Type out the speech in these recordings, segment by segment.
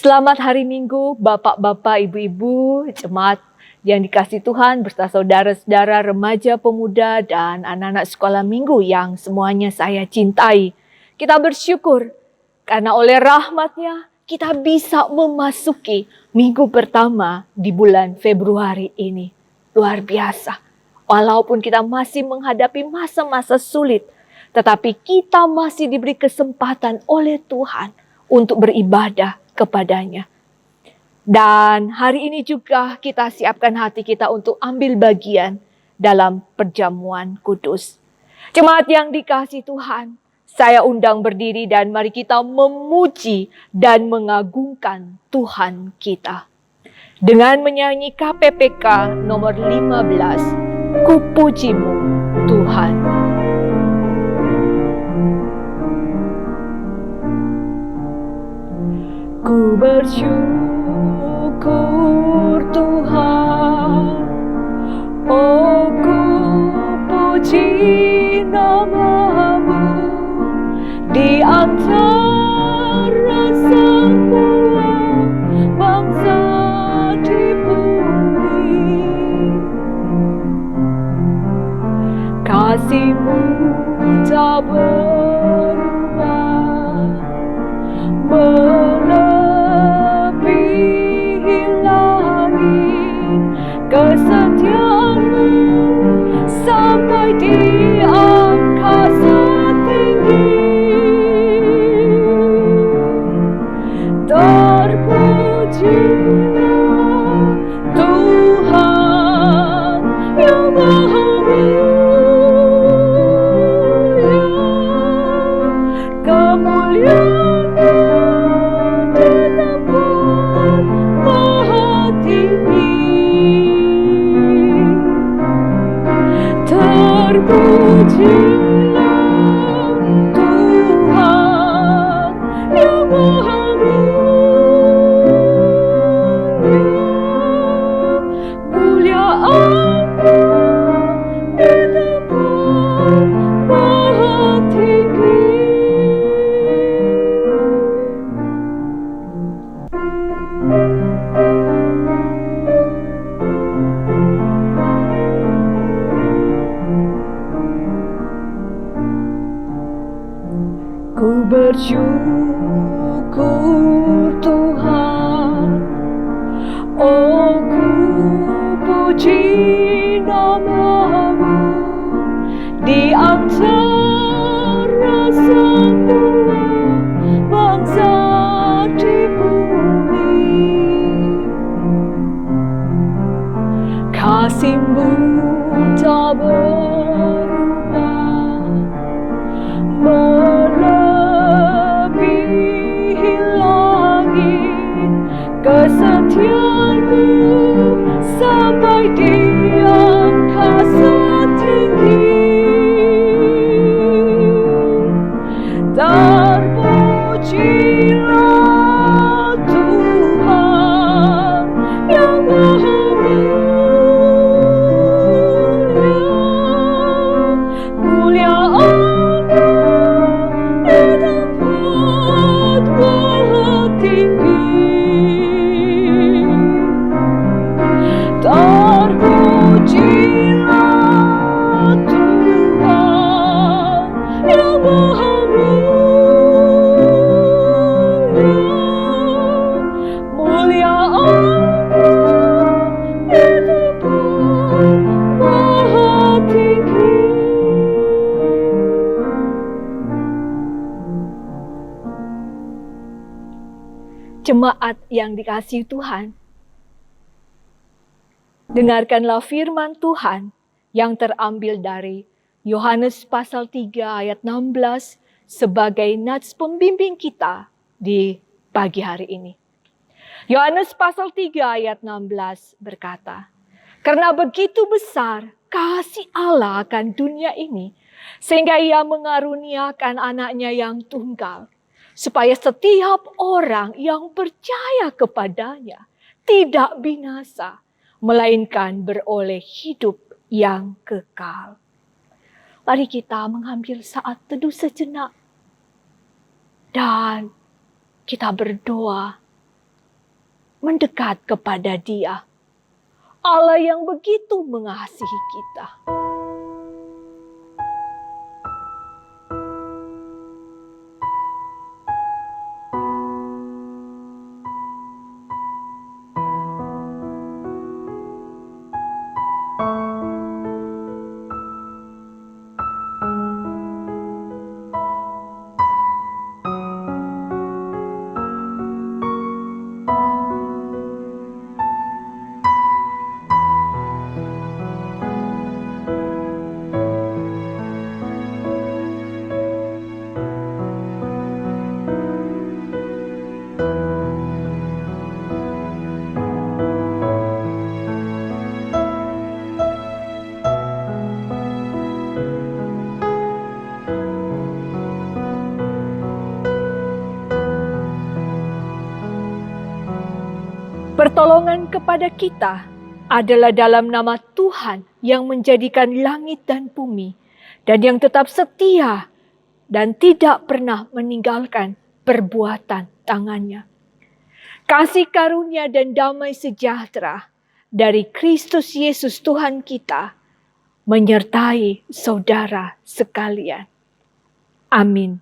Selamat hari Minggu, Bapak-bapak, Ibu-ibu, jemaat yang dikasihi Tuhan, beserta saudara-saudara remaja, pemuda, dan anak-anak sekolah minggu yang semuanya saya cintai. Kita bersyukur karena oleh rahmat-Nya kita bisa memasuki minggu pertama di bulan Februari ini. Luar biasa. Walaupun kita masih menghadapi masa-masa sulit, tetapi kita masih diberi kesempatan oleh Tuhan untuk beribadah kepadanya. Dan hari ini juga kita siapkan hati kita untuk ambil bagian dalam perjamuan kudus. Jemaat yang dikasihi Tuhan, saya undang berdiri dan mari kita memuji dan mengagungkan Tuhan kita. Dengan menyanyi KPPK nomor 15, Ku pujimu Tuhan. Ku bersyukur Tuhan, oh ku puji nama-Mu di antara semua bangsa di bumi. Kasih-Mu tak berubah, melebihi langit, kesetiaan-Mu sampai di angkasa tinggi. Terpujilah Tuhan yang Maha Mulia, kemuliaan-Mu di tempat Maha tinggi. Terpujilah Tuhan yang Maha Mulia, mulia-Mu di tempat Maha tinggi. Ku bersyukur Tuhan, oh ku puji nama-Mu di antara semua bangsa di bumi. Kasih-Mu tak berubah, melebihi langit, kesetiaan-Mu sampai di angkasa tinggi. Terpujilah Tuhan yang Maha Mulia, mulia-Mu di tempat Maha tinggi. Terpujilah Tuhan yang Maha Mulia, mulia-Mu di tempat Maha tinggi. Jemaat yang dikasihi Tuhan, dengarkanlah firman Tuhan yang terambil dari Yohanes pasal 3 ayat 16 sebagai nats pembimbing kita di pagi hari ini. Yohanes pasal 3 ayat 16 berkata, "Karena begitu besar kasih Allah akan dunia ini, sehingga Ia mengaruniakan anaknya yang tunggal, supaya setiap orang yang percaya kepadanya tidak binasa, melainkan beroleh hidup yang kekal." Mari kita mengambil saat teduh sejenak dan kita berdoa mendekat kepada Dia. Allah yang begitu mengasihi kita. Pertolongan kepada kita adalah dalam nama Tuhan yang menjadikan langit dan bumi dan yang tetap setia dan tidak pernah meninggalkan perbuatan tangannya. Kasih karunia dan damai sejahtera dari Kristus Yesus Tuhan kita menyertai saudara sekalian. Amin.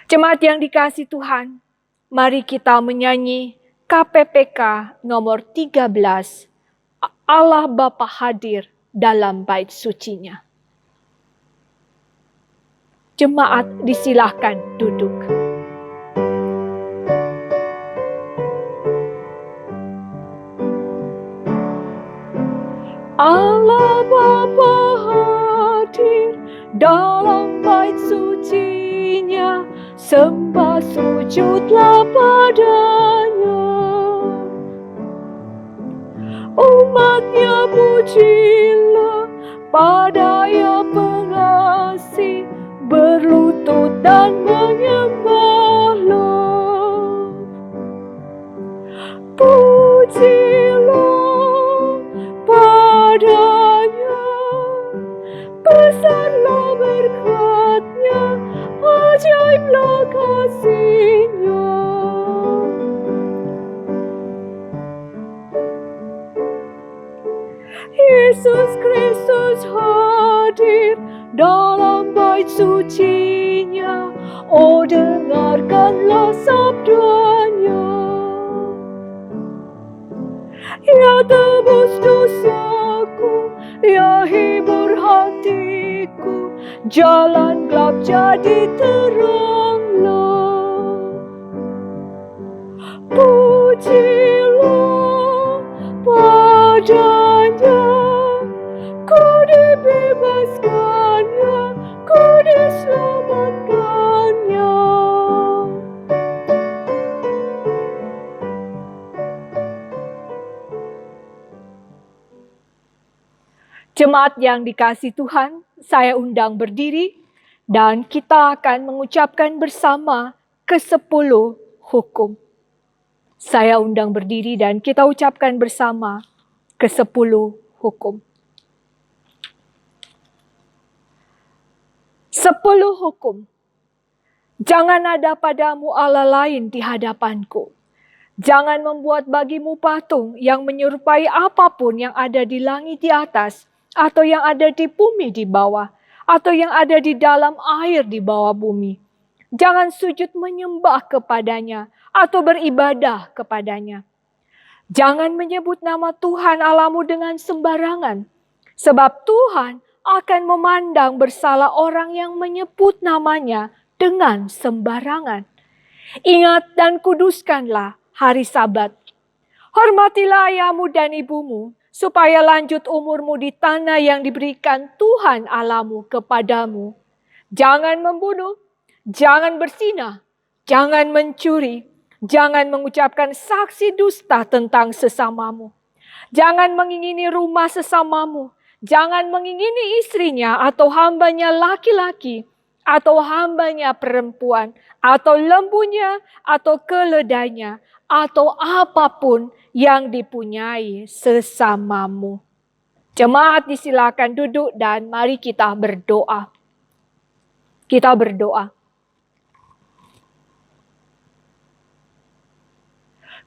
Jemaat yang dikasihi Tuhan, mari kita menyanyi KPPK nomor 13, Allah Bapa hadir dalam bait sucinya. Jemaat disilahkan duduk. Allah Bapa hadir dalam bait sucinya, sembah sujudlah padanya. Umatnya pujilah pada Yang pengasih, berlutut dan menyembahlah. Pujilah padanya, besarlah berkat-Nya, ajaiblah kasih-Nya. Yesus Kristus hadir dalam bait sucinya, oh dengarkanlah sabdanya. Ya tebus dosaku, ya hibur hatiku, jalan gelap jadi teranglah. Pujilah padanya, ku dibebaskannya, ku diselamatkannya. Jemaat yang dikasihi Tuhan, saya undang berdiri dan kita akan mengucapkan bersama ke-10 hukum. Saya undang berdiri dan kita ucapkan bersama ke-10 hukum. 10 hukum. Jangan ada padamu Allah lain di hadapanku. Jangan membuat bagimu patung yang menyerupai apapun yang ada di langit di atas, atau yang ada di bumi di bawah, atau yang ada di dalam air di bawah bumi. Jangan sujud menyembah kepadanya, atau beribadah kepadanya. Jangan menyebut nama Tuhan Allahmu dengan sembarangan, sebab Tuhan akan memandang bersalah orang yang menyebut namanya dengan sembarangan. Ingat dan kuduskanlah hari Sabat. Hormatilah ayahmu dan ibumu, supaya lanjut umurmu di tanah yang diberikan Tuhan Allahmu kepadamu. Jangan membunuh, jangan berzinah, jangan mencuri, jangan mengucapkan saksi dusta tentang sesamamu. Jangan mengingini rumah sesamamu, jangan mengingini istrinya atau hambanya laki-laki, atau hambanya perempuan, atau lembunya, atau keledainya, atau apapun yang dipunyai sesamamu. Jemaat disilakan duduk dan mari kita berdoa. Kita berdoa.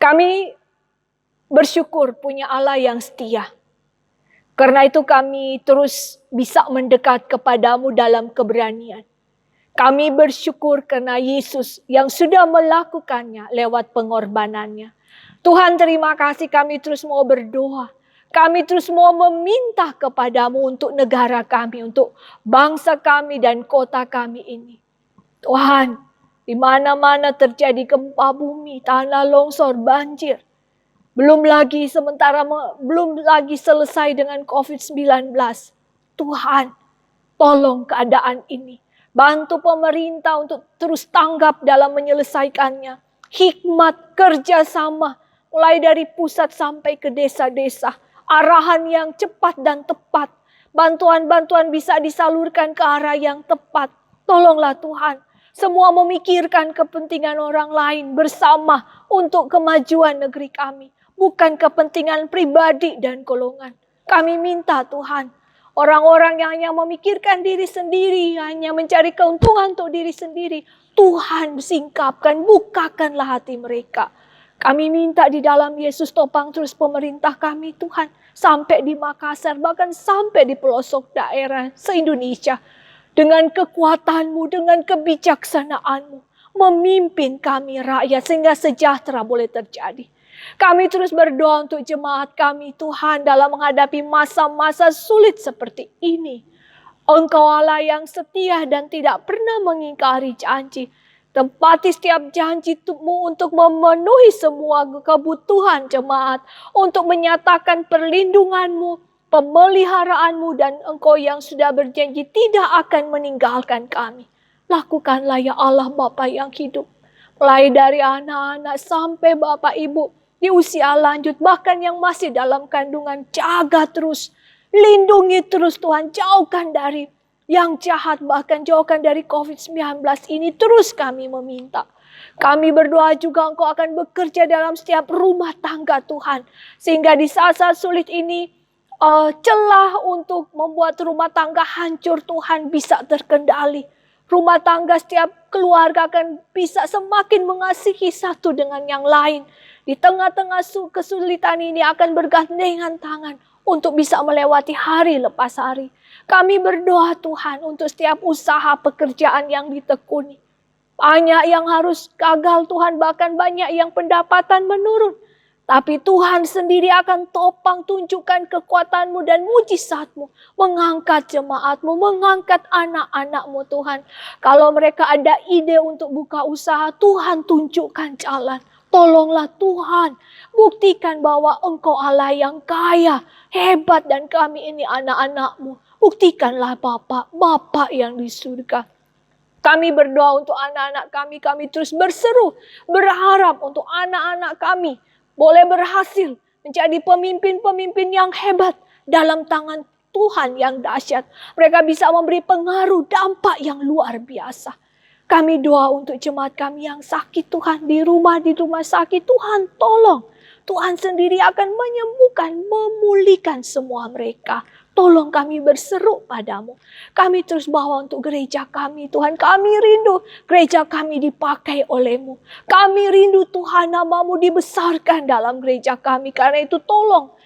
Kami bersyukur punya Allah yang setia. Karena itu kami terus bisa mendekat kepadamu dalam keberanian. Kami bersyukur karena Yesus yang sudah melakukannya lewat pengorbanannya. Tuhan, terima kasih, kami terus mau berdoa. Kami terus mau meminta kepadamu untuk negara kami, untuk bangsa kami dan kota kami ini. Tuhan, di mana-mana terjadi gempa bumi, tanah longsor, banjir. Belum lagi selesai dengan COVID-19. Tuhan, tolong keadaan ini. Bantu pemerintah untuk terus tanggap dalam menyelesaikannya. Hikmat kerjasama, mulai dari pusat sampai ke desa-desa. Arahan yang cepat dan tepat. Bantuan-bantuan bisa disalurkan ke arah yang tepat. Tolonglah Tuhan. Semua memikirkan kepentingan orang lain bersama untuk kemajuan negeri kami. Bukan kepentingan pribadi dan golongan. Kami minta Tuhan, orang-orang yang hanya memikirkan diri sendiri, hanya mencari keuntungan untuk diri sendiri, Tuhan singkapkan, bukakanlah hati mereka. Kami minta di dalam Yesus, topang terus pemerintah kami Tuhan, sampai di Makassar, bahkan sampai di pelosok daerah se-Indonesia. Dengan kekuatan-Mu, dengan kebijaksanaan-Mu, memimpin kami rakyat sehingga sejahtera boleh terjadi. Kami terus berdoa untuk jemaat kami Tuhan dalam menghadapi masa-masa sulit seperti ini. Engkau Allah yang setia dan tidak pernah mengingkari janji. Tempati setiap janji-Mu untuk memenuhi semua kebutuhan jemaat. Untuk menyatakan perlindungan-Mu, pemeliharaanmu, dan Engkau yang sudah berjanji tidak akan meninggalkan kami. Lakukanlah ya Allah Bapa yang hidup. Mulai dari anak-anak sampai Bapak Ibu di usia lanjut, bahkan yang masih dalam kandungan, jaga terus. Lindungi terus Tuhan, jauhkan dari yang jahat, bahkan jauhkan dari COVID-19 ini. Terus kami meminta. Kami berdoa juga Engkau akan bekerja dalam setiap rumah tangga Tuhan. Sehingga di saat-saat sulit ini, celah untuk membuat rumah tangga hancur Tuhan bisa terkendali. Rumah tangga setiap keluarga akan bisa semakin mengasihi satu dengan yang lain. Di tengah-tengah kesulitan ini akan bergandengan tangan untuk bisa melewati hari lepas hari. Kami berdoa Tuhan untuk setiap usaha pekerjaan yang ditekuni. Banyak yang harus gagal Tuhan, bahkan banyak yang pendapatan menurun. Tapi Tuhan sendiri akan topang, tunjukkan kekuatan-Mu dan mujizat-Mu. Mengangkat jemaat-Mu, mengangkat anak-anak-Mu Tuhan. Kalau mereka ada ide untuk buka usaha, Tuhan tunjukkan jalan. Tolonglah Tuhan, buktikan bahwa Engkau Allah yang kaya, hebat, dan kami ini anak-anak-Mu. Buktikanlah Bapa yang di surga. Kami berdoa untuk anak-anak kami terus berseru, berharap untuk anak-anak kami boleh berhasil menjadi pemimpin-pemimpin yang hebat dalam tangan Tuhan yang dahsyat. Mereka bisa memberi pengaruh, dampak yang luar biasa. Kami doa untuk jemaat kami yang sakit Tuhan, di rumah sakit. Tuhan tolong. Tuhan sendiri akan menyembuhkan, memulihkan semua mereka. Tolong kami berseru padamu. Kami terus bawa untuk gereja kami Tuhan. Kami rindu gereja kami dipakai oleh-Mu. Kami rindu Tuhan nama-Mu dibesarkan dalam gereja kami. Karena itu tolong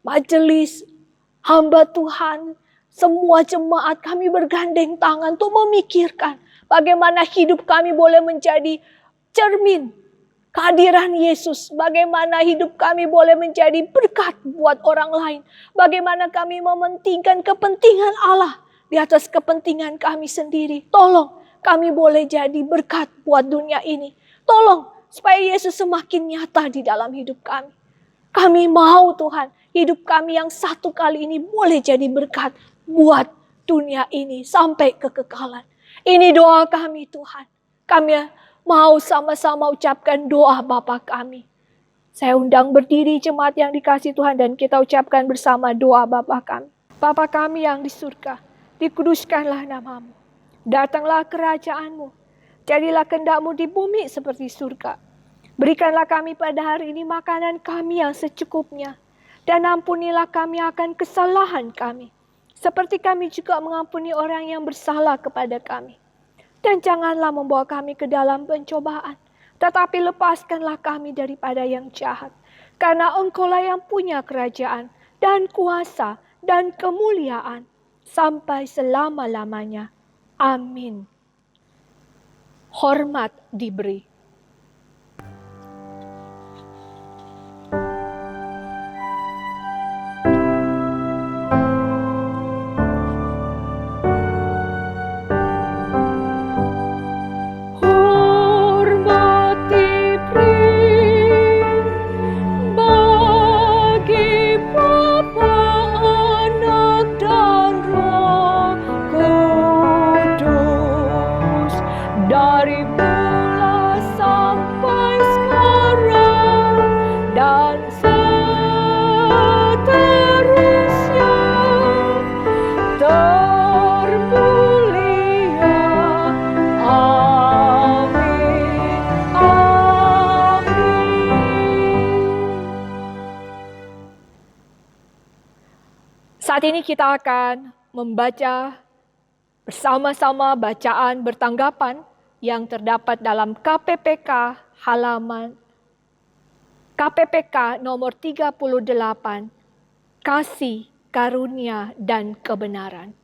majelis, hamba Tuhan, semua jemaat kami bergandeng tangan untuk memikirkan bagaimana hidup kami boleh menjadi cermin kehadiran Yesus. Bagaimana hidup kami boleh menjadi berkat buat orang lain. Bagaimana kami mementingkan kepentingan Allah di atas kepentingan kami sendiri. Tolong kami boleh jadi berkat buat dunia ini. Tolong supaya Yesus semakin nyata di dalam hidup kami. Kami mau Tuhan, hidup kami yang satu kali ini boleh jadi berkat buat dunia ini sampai kekekalan. Ini doa kami Tuhan. Kami mau sama-sama ucapkan doa Bapa kami. Saya undang berdiri jemaat yang dikasihi Tuhan dan kita ucapkan bersama doa Bapa kami. Bapa kami yang di surga, dikuduskanlah nama-Mu. Datanglah kerajaan-Mu. Jadilah kehendak-Mu di bumi seperti surga. Berikanlah kami pada hari ini makanan kami yang secukupnya. Dan ampunilah kami akan kesalahan kami. Seperti kami juga mengampuni orang yang bersalah kepada kami. Dan janganlah membawa kami ke dalam pencobaan, tetapi lepaskanlah kami daripada yang jahat. Karena Engkaulah yang punya kerajaan dan kuasa dan kemuliaan sampai selama-lamanya. Amin. Hormat diberi. Dari mula sampai sekarang dan seterusnya, termulia. Amin, amin. Saat ini kita akan membaca bersama-sama bacaan bertanggapan yang terdapat dalam KPPK nomor 38, Kasih, Karunia, dan Kebenaran.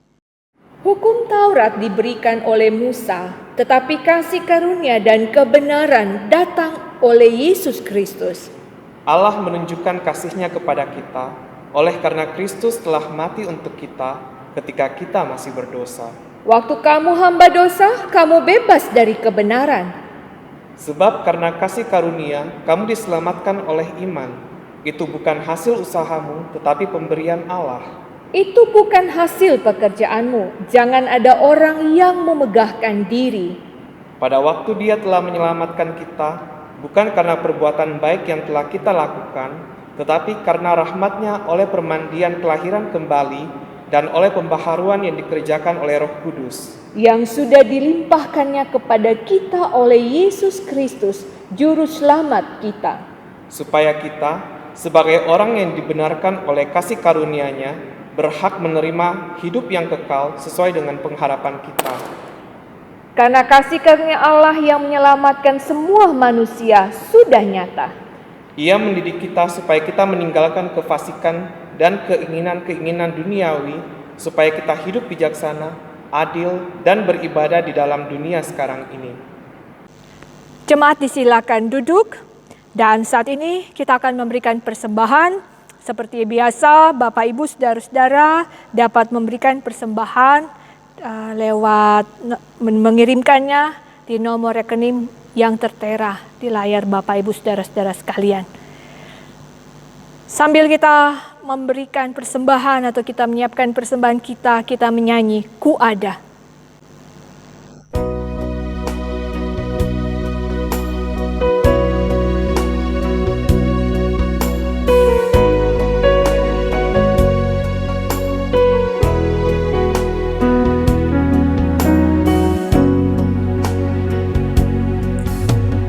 Hukum Taurat diberikan oleh Musa, tetapi kasih karunia dan kebenaran datang oleh Yesus Kristus. Allah menunjukkan kasih-Nya kepada kita, oleh karena Kristus telah mati untuk kita ketika kita masih berdosa. Waktu kamu hamba dosa, kamu bebas dari kebenaran. Sebab karena kasih karunia, kamu diselamatkan oleh iman. Itu bukan hasil usahamu, tetapi pemberian Allah. Itu bukan hasil pekerjaanmu. Jangan ada orang yang memegahkan diri. Pada waktu Dia telah menyelamatkan kita, bukan karena perbuatan baik yang telah kita lakukan, tetapi karena rahmat-Nya oleh permandian kelahiran kembali dan oleh pembaharuan yang dikerjakan oleh Roh Kudus, yang sudah dilimpahkannya kepada kita oleh Yesus Kristus, Juru Selamat kita. Supaya kita, sebagai orang yang dibenarkan oleh kasih karunia-Nya, berhak menerima hidup yang kekal sesuai dengan pengharapan kita. Karena kasih karunia Allah yang menyelamatkan semua manusia sudah nyata. Ia mendidik kita supaya kita meninggalkan kefasikan dan keinginan-keinginan duniawi, supaya kita hidup bijaksana, adil, dan beribadah di dalam dunia sekarang ini. Jemaat disilakan duduk, dan saat ini kita akan memberikan persembahan. Seperti biasa, Bapak Ibu Saudara-saudara dapat memberikan persembahan lewat mengirimkannya di nomor rekening yang tertera di layar Bapak Ibu Saudara-saudara sekalian. Sambil kita memberikan persembahan atau kita menyiapkan persembahan kita menyanyi Ku Ada.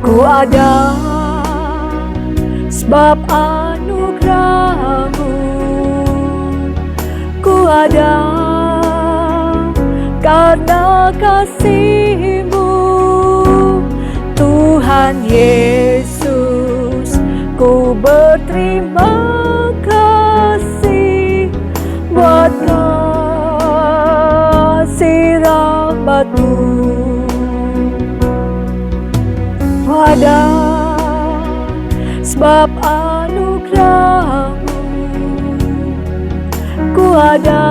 Ku ada sebab anugerah-Mu, ku ada karena kasih-Mu, Tuhan Yesus. Ku berterima kasih buat kasih rahmat-Mu. Ada sebab anugerah-Mu, ku ada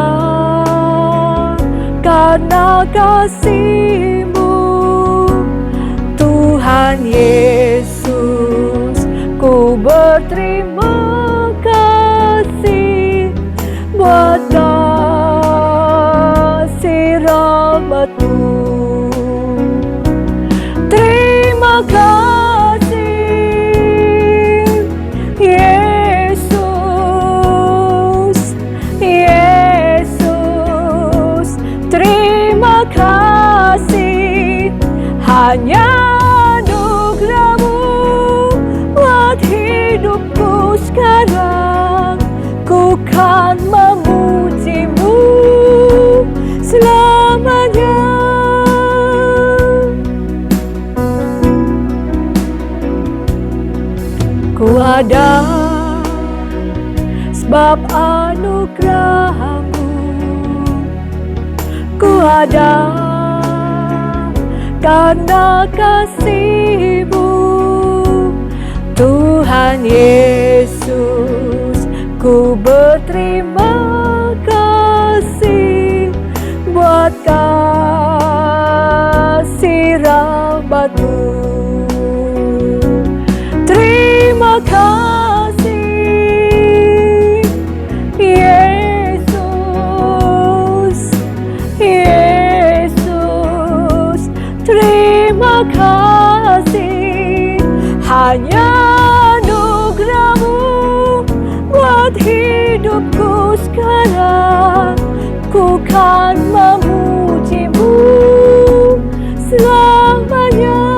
karena kasih-Mu, Tuhan Yesus. Ku berterima kasih buat kasih rahmat-Mu. Terima kasih Yesus, Yesus. Terima kasih, hanya anugerah-Mu buat hidupku sekarang. Ku kan memuji-Mu selamanya. ada sebab anugerah-Mu. Ku ada karena kasih-Mu, Tuhan Yesus. Ku berterima kasih buat kasih rahmat-Mu. Terima kasih Yesus, Yesus. Terima kasih, hanya anugerah-Mu buat hidupku sekarang. Ku kan memuji-Mu selamanya.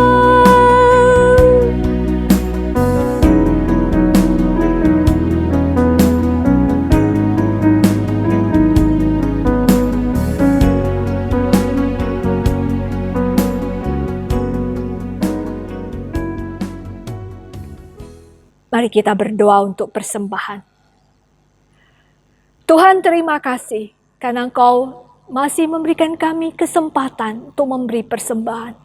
Mari kita berdoa untuk persembahan. Tuhan, terima kasih karena Engkau masih memberikan kami kesempatan untuk memberi persembahan.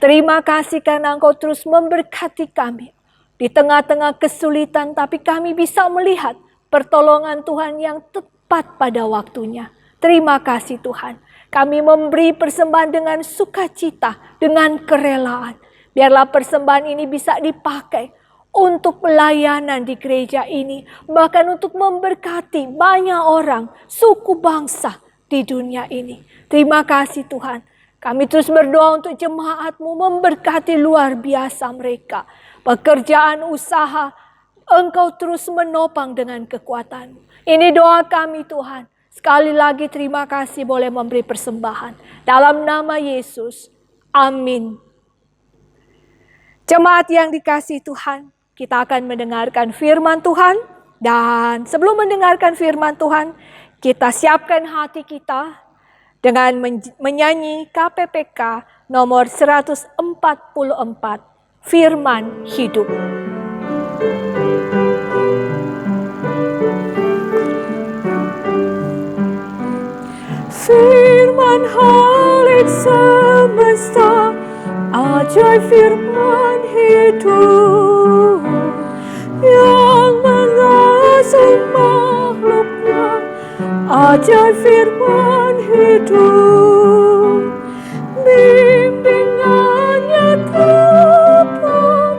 Terima kasih karena Engkau terus memberkati kami di tengah-tengah kesulitan, tapi kami bisa melihat pertolongan Tuhan yang tepat pada waktunya. Terima kasih Tuhan. Kami memberi persembahan dengan sukacita, dengan kerelaan. Biarlah persembahan ini bisa dipakai untuk pelayanan di gereja ini, bahkan untuk memberkati banyak orang, suku bangsa di dunia ini. Terima kasih Tuhan. Kami terus berdoa untuk jemaat-Mu, memberkati luar biasa mereka. Pekerjaan usaha, Engkau terus menopang dengan kekuatan-Mu. Ini doa kami Tuhan. Sekali lagi terima kasih boleh memberi persembahan. Dalam nama Yesus, amin. Jemaat yang dikasihi Tuhan, kita akan mendengarkan firman Tuhan. Dan sebelum mendengarkan firman Tuhan, kita siapkan hati kita dengan menyanyi KPPK nomor 144, Firman Hidup. Firman Halik semesta, ajaib firman hidup yang merasuk makhluknya, ajaib firman hidup. Bimbingannya tepat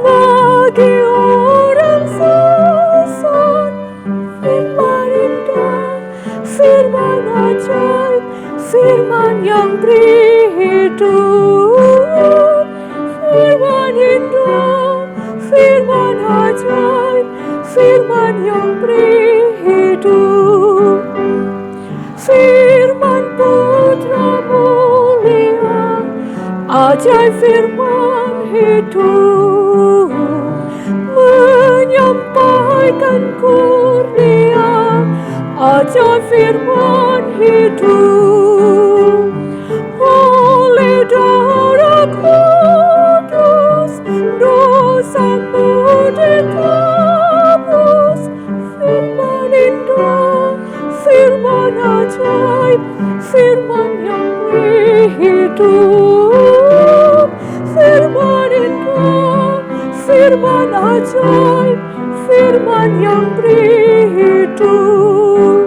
bagi orang sesat. Firman indah, firman ajaib, firman yang beri hidup. Firman indah, firman ajaib, firman yang beri hidup. Firman Putra mulia, ajaib firman hidup, menyampaikan kurnia, ajaib firman hidup. Oleh darah kudus, dosamu ditebus. Firman indah, firman ajaib, firman yang beri hidup. Firman indah, firman ajaib, firman yang beri hidup.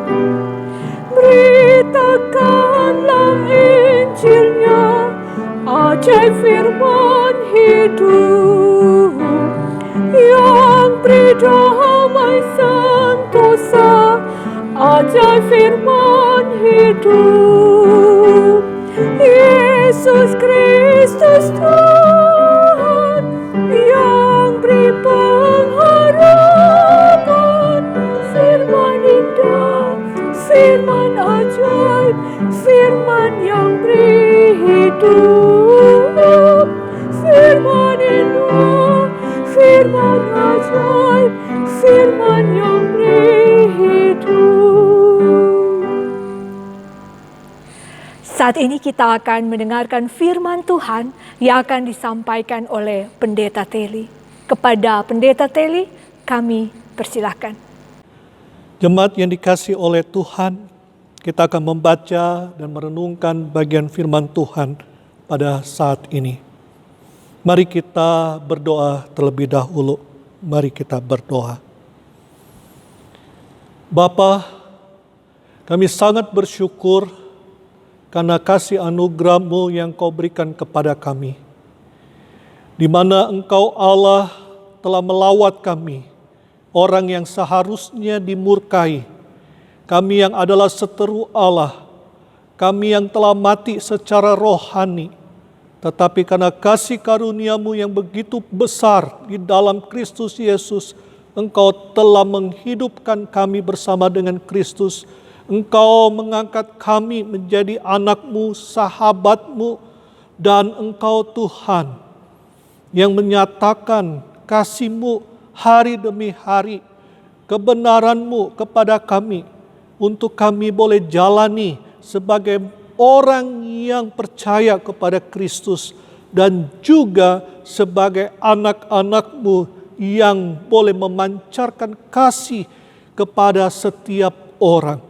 Beritakanlah Injilnya, ajaib firman hidup, yang beri damai sentosa, ajaib firman hidup. Yesus Kristus Tuhan, yang beri pengharapan. Firman indah, firman ajaib, firman yang beri hidup. Firman indah, firman ajaib, firman yang beri hidup. Saat ini kita akan mendengarkan firman Tuhan yang akan disampaikan oleh Pendeta Teli. Kepada Pendeta Teli, Kami persilahkan. Jemaat yang dikasihi oleh Tuhan, kita akan membaca dan merenungkan bagian firman Tuhan pada saat ini. Mari kita berdoa terlebih dahulu. Mari kita berdoa. Bapa, kami sangat bersyukur karena kasih anugerah-Mu yang Kau berikan kepada kami, di mana Engkau Allah telah melawat kami, orang yang seharusnya dimurkai, kami yang adalah seteru Allah, kami yang telah mati secara rohani, tetapi karena kasih karunia-Mu yang begitu besar di dalam Kristus Yesus, Engkau telah menghidupkan kami bersama dengan Kristus. Engkau mengangkat kami menjadi anak-Mu, sahabat-Mu, dan Engkau Tuhan yang menyatakan kasih-Mu hari demi hari, kebenaran-Mu kepada kami, untuk kami boleh jalani sebagai orang yang percaya kepada Kristus, dan juga sebagai anak-anak-Mu yang boleh memancarkan kasih kepada setiap orang.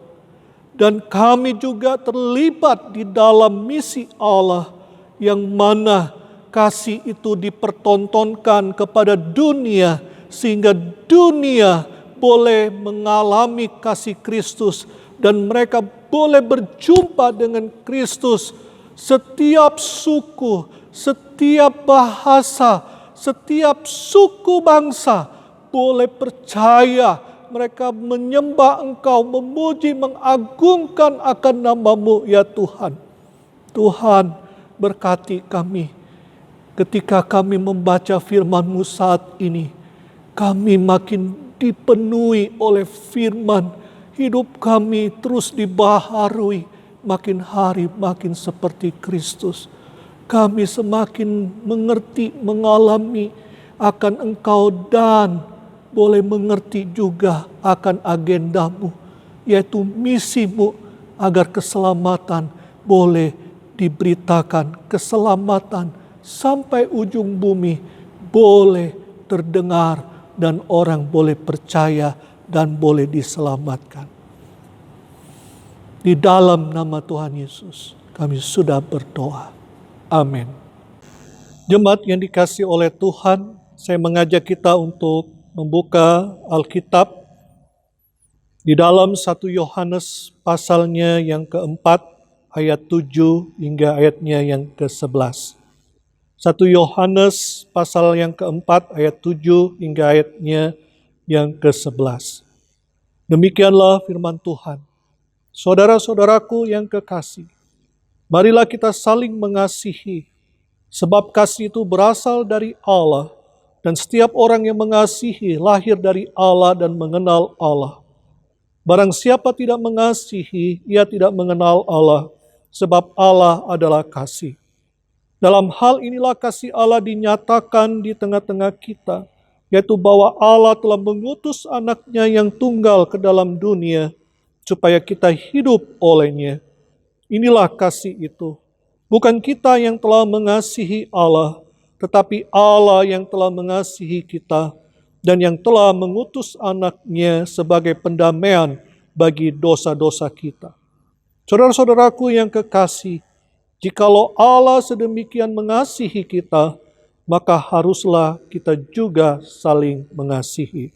Dan kami juga terlibat di dalam misi Allah, yang mana kasih itu dipertontonkan kepada dunia, sehingga dunia boleh mengalami kasih Kristus dan mereka boleh berjumpa dengan Kristus. Setiap suku, setiap bahasa, setiap suku bangsa boleh percaya, mereka menyembah Engkau, memuji, mengagungkan akan nama-Mu ya Tuhan. Tuhan, berkati kami ketika kami membaca firman-Mu saat ini. Kami makin dipenuhi oleh firman, hidup kami terus dibaharui, makin hari makin seperti Kristus. Kami semakin mengerti, mengalami akan Engkau, dan boleh mengerti juga akan agenda-Mu, yaitu misi-Mu, agar keselamatan boleh diberitakan, keselamatan sampai ujung bumi boleh terdengar, dan orang boleh percaya dan boleh diselamatkan. Di dalam nama Tuhan Yesus kami sudah berdoa. Amin. Jemaat yang dikasihi oleh Tuhan, saya mengajak kita untuk membuka Alkitab di dalam 1 Yohanes pasalnya yang keempat, ayat 7 hingga ayatnya yang ke-11. 1 Yohanes pasal yang keempat, ayat 7 hingga ayatnya yang ke-11. Demikianlah firman Tuhan. Saudara-saudaraku yang kekasih, marilah kita saling mengasihi, sebab kasih itu berasal dari Allah, dan setiap orang yang mengasihi lahir dari Allah dan mengenal Allah. Barang siapa tidak mengasihi, ia tidak mengenal Allah, sebab Allah adalah kasih. Dalam hal inilah kasih Allah dinyatakan di tengah-tengah kita, yaitu bahwa Allah telah mengutus anaknya yang tunggal ke dalam dunia, supaya kita hidup olehnya. Inilah kasih itu. Bukan kita yang telah mengasihi Allah, tetapi Allah yang telah mengasihi kita, dan yang telah mengutus anaknya sebagai pendamaian bagi dosa-dosa kita. Saudara-saudaraku yang kekasih, jikalau Allah sedemikian mengasihi kita, maka haruslah kita juga saling mengasihi.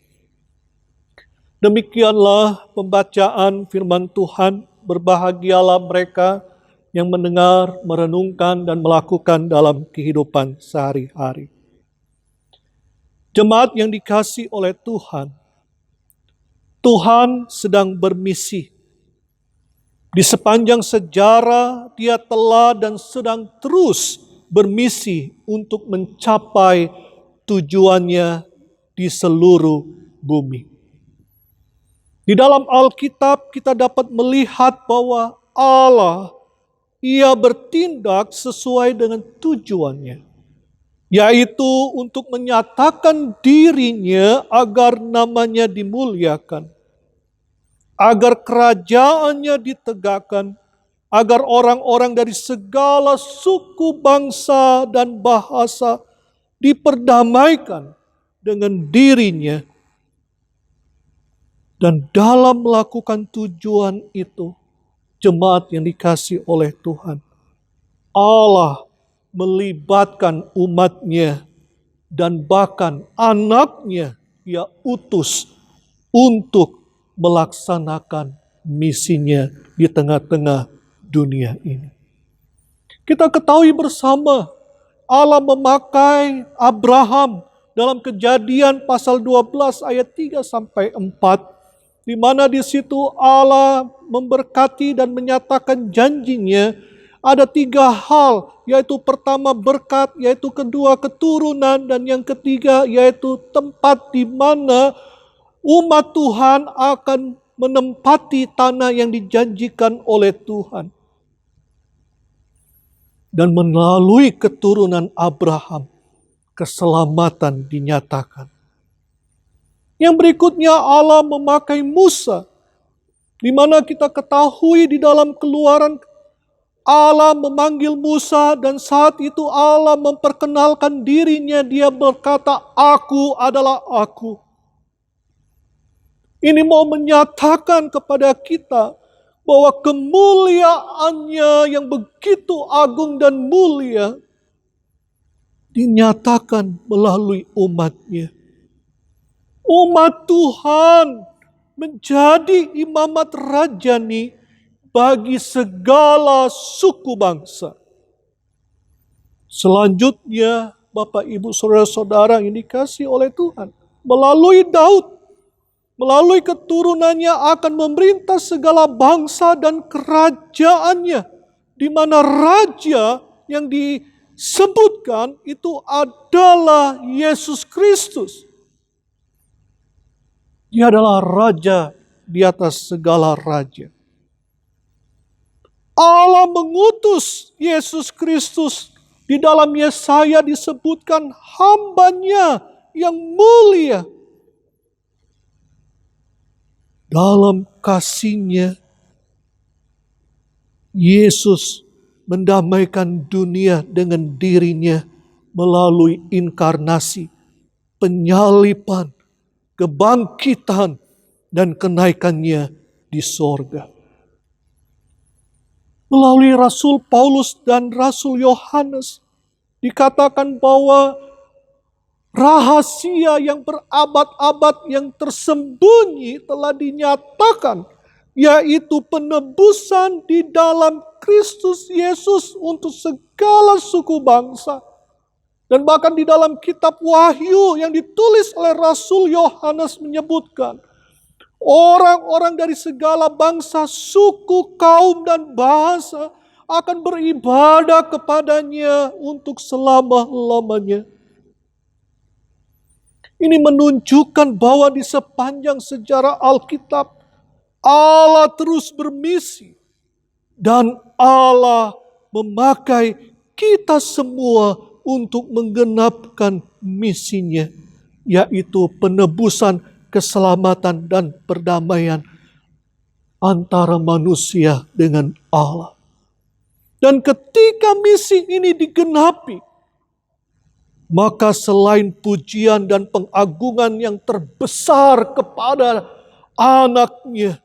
Demikianlah pembacaan firman Tuhan. Berbahagialah mereka yang mendengar, merenungkan, dan melakukan dalam kehidupan sehari-hari. Jemaat yang dikasihi oleh Tuhan, Tuhan sedang bermisi. Di sepanjang sejarah, Dia telah dan sedang terus bermisi untuk mencapai tujuannya di seluruh bumi. Di dalam Alkitab kita dapat melihat bahwa Allah, Ia bertindak sesuai dengan tujuannya, yaitu untuk menyatakan dirinya agar namanya dimuliakan, agar kerajaannya ditegakkan, agar orang-orang dari segala suku, bangsa, dan bahasa diperdamaikan dengan dirinya, Dan dalam melakukan tujuan itu, jemaat yang dikasihi oleh Tuhan, Allah melibatkan umatnya dan bahkan anaknya Ia utus untuk melaksanakan misinya di tengah-tengah dunia ini. Kita ketahui bersama Allah memakai Abraham dalam Kejadian pasal 12 ayat 3 sampai 4, di mana di situ Allah memberkati dan menyatakan janjinya. Ada 3 hal, yaitu pertama berkat, yaitu kedua keturunan, dan yang ketiga yaitu tempat di mana umat Tuhan akan menempati tanah yang dijanjikan oleh Tuhan. Dan melalui keturunan Abraham, keselamatan dinyatakan. Yang berikutnya Allah memakai Musa, di mana kita ketahui di dalam Keluaran Allah memanggil Musa dan saat itu Allah memperkenalkan dirinya. Dia berkata, "Aku adalah Aku." Ini mau menyatakan kepada kita bahwa kemuliaannya yang begitu agung dan mulia dinyatakan melalui umatnya. Umat Tuhan menjadi imamat rajani bagi segala suku bangsa. Selanjutnya, Bapak, Ibu, Saudara-saudara yang dikasihi oleh Tuhan, melalui Daud, melalui keturunannya akan memerintah segala bangsa dan kerajaannya, di mana raja yang disebutkan itu adalah Yesus Kristus. Dia adalah raja di atas segala raja. Allah mengutus Yesus Kristus. Di dalam Yesaya disebutkan hambanya yang mulia. Dalam kasih-Nya, Yesus mendamaikan dunia dengan dirinya melalui inkarnasi, penyaliban, kebangkitan, dan kenaikannya di sorga. Melalui Rasul Paulus dan Rasul Yohanes, dikatakan bahwa rahasia yang berabad-abad yang tersembunyi telah dinyatakan, yaitu penebusan di dalam Kristus Yesus untuk segala suku bangsa. Dan bahkan di dalam kitab Wahyu yang ditulis oleh Rasul Yohanes menyebutkan, orang-orang dari segala bangsa, suku, kaum, dan bahasa akan beribadah kepadanya untuk selama-lamanya. Ini menunjukkan bahwa di sepanjang sejarah Alkitab, Allah terus bermisi. Dan Allah memakai kita semua untuk menggenapkan misinya, yaitu penebusan, keselamatan, dan perdamaian antara manusia dengan Allah. Dan ketika misi ini digenapi, maka selain pujian dan pengagungan yang terbesar kepada anaknya,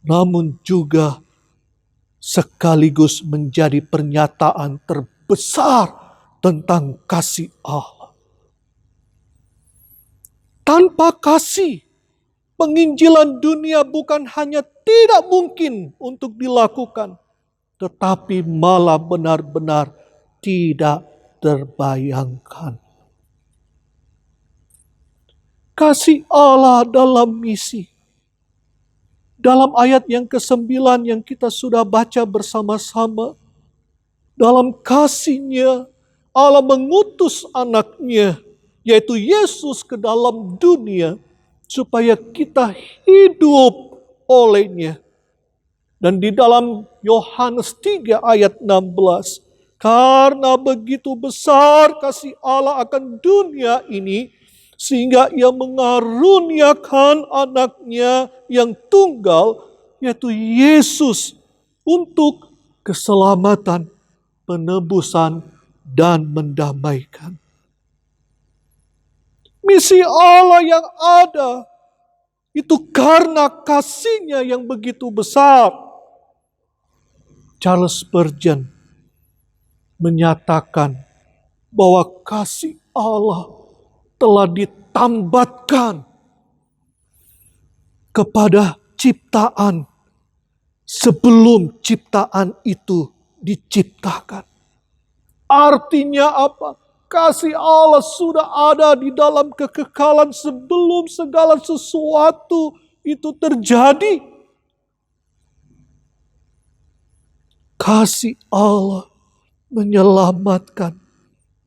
namun juga sekaligus menjadi pernyataan terbesar tentang kasih Allah. Tanpa kasih, penginjilan dunia bukan hanya tidak mungkin untuk dilakukan, tetapi malah benar-benar tidak terbayangkan. Kasih Allah dalam misi. Dalam ayat yang ke-9 yang kita sudah baca bersama-sama, dalam kasih-Nya Allah mengutus anaknya, yaitu Yesus, ke dalam dunia supaya kita hidup olehnya. Dan di dalam Yohanes 3 ayat 16, karena begitu besar kasih Allah akan dunia ini, sehingga Ia mengaruniakan anaknya yang tunggal, yaitu Yesus, untuk keselamatan, penebusan, dan mendamaikan. Misi Allah yang ada Itu karena kasih-Nya yang begitu besar. Charles Spurgeon menyatakan bahwa kasih Allah telah ditambatkan kepada ciptaan sebelum ciptaan itu diciptakan. Artinya apa? Kasih Allah sudah ada di dalam kekekalan sebelum segala sesuatu itu terjadi. Kasih Allah menyelamatkan,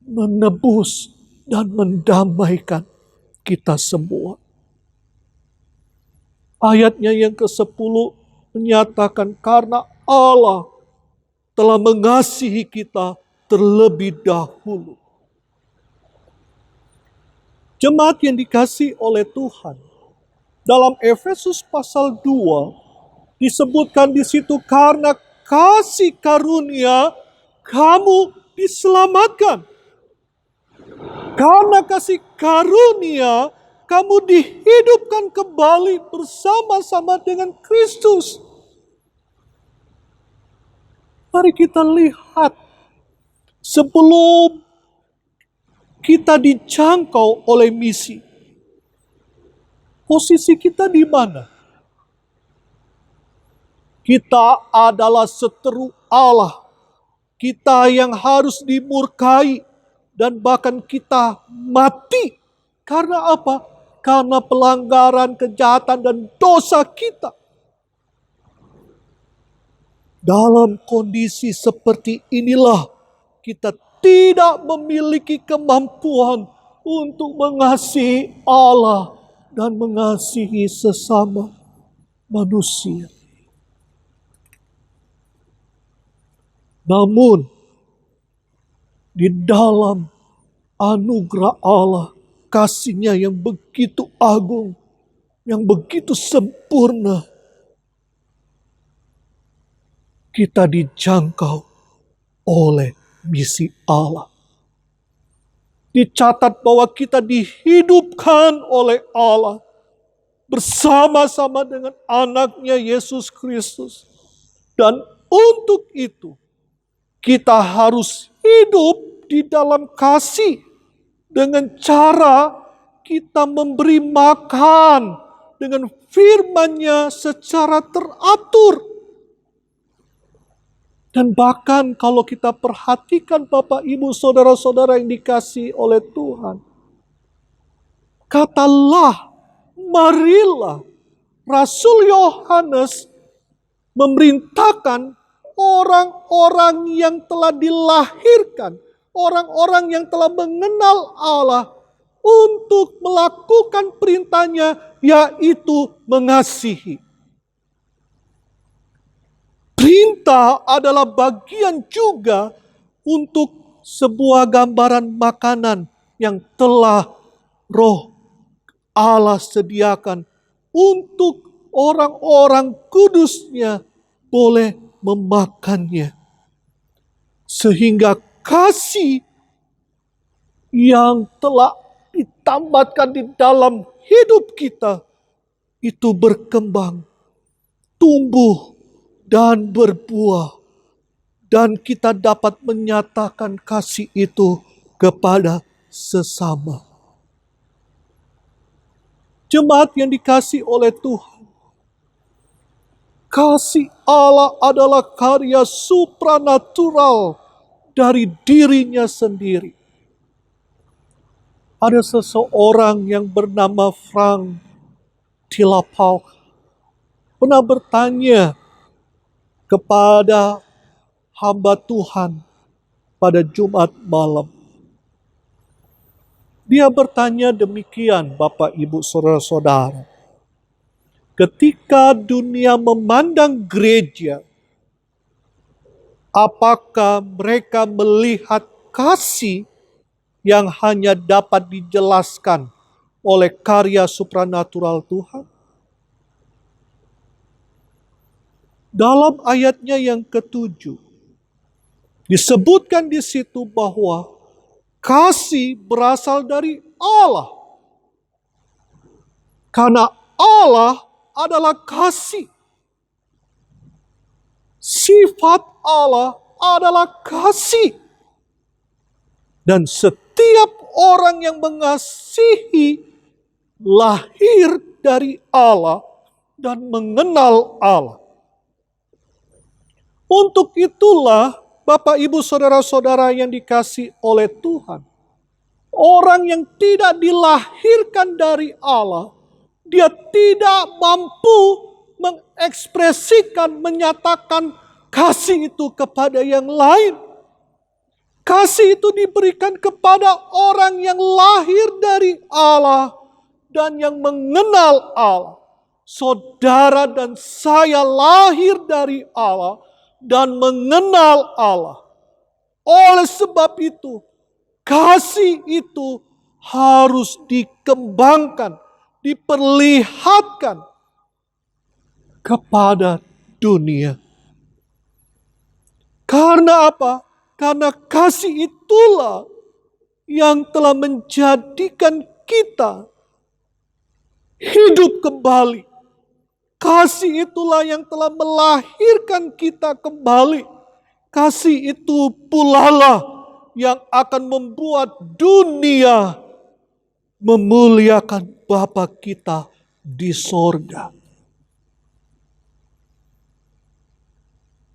menebus, dan mendamaikan kita semua. Ayatnya yang ke-10 menyatakan karena Allah telah mengasihi kita terlebih dahulu. Jemaat yang dikasihi oleh Tuhan, dalam Efesus pasal 2 disebutkan di situ karena kasih karunia kamu diselamatkan. Karena kasih karunia kamu dihidupkan kembali bersama-sama dengan Kristus. Mari kita lihat sebelum kita dijangkau oleh misi. Posisi kita di mana? Kita adalah seteru Allah. Kita yang harus dimurkai dan bahkan kita mati. Karena apa? Karena pelanggaran, kejahatan, dan dosa kita. Dalam kondisi seperti inilah kita tidak memiliki kemampuan untuk mengasihi Allah dan mengasihi sesama manusia. Namun, di dalam anugerah Allah, kasih-Nya yang begitu agung, yang begitu sempurna, kita dijangkau oleh misi Allah. Dicatat bahwa kita dihidupkan oleh Allah bersama-sama dengan anaknya Yesus Kristus. Dan untuk itu, kita harus hidup di dalam kasih dengan cara kita memberi makan dengan firman-Nya secara teratur. Dan bahkan kalau kita perhatikan Bapak, Ibu, Saudara-saudara yang dikasihi oleh Tuhan. Katalah, marilah Rasul Yohanes memerintahkan orang-orang yang telah dilahirkan, orang-orang yang telah mengenal Allah untuk melakukan perintahnya, yaitu mengasihi. Perintah adalah bagian juga untuk sebuah gambaran makanan yang telah Roh Allah sediakan untuk orang-orang kudus-Nya boleh memakannya. Sehingga kasih yang telah ditambatkan di dalam hidup kita itu berkembang, tumbuh, dan berbuah. Dan kita dapat menyatakan kasih itu kepada sesama. Jemaat yang dikasihi oleh Tuhan, kasih Allah adalah karya supranatural dari diri-Nya sendiri. Ada seseorang yang bernama Frank Tilapau pernah bertanya kepada hamba Tuhan pada Jumat malam. Dia bertanya demikian, Bapak, Ibu, Saudara-saudara. Ketika dunia memandang gereja, apakah mereka melihat kasih yang hanya dapat dijelaskan oleh karya supranatural Tuhan? Dalam ayatnya yang ke-7, disebutkan di situ bahwa kasih berasal dari Allah. Karena Allah adalah kasih. Sifat Allah adalah kasih. Dan setiap orang yang mengasihi lahir dari Allah dan mengenal Allah. Untuk itulah Bapak, Ibu, Saudara-saudara yang dikasihi oleh Tuhan, orang yang tidak dilahirkan dari Allah, dia tidak mampu mengekspresikan, menyatakan kasih itu kepada yang lain. Kasih itu diberikan kepada orang yang lahir dari Allah dan yang mengenal Allah. Saudara dan saya lahir dari Allah dan mengenal Allah. Oleh sebab itu, kasih itu harus dikembangkan, diperlihatkan kepada dunia. Karena apa? Karena kasih itulah yang telah menjadikan kita hidup kembali. Kasih itulah yang telah melahirkan kita kembali. Kasih itu pula lah yang akan membuat dunia memuliakan Bapa kita di sorga.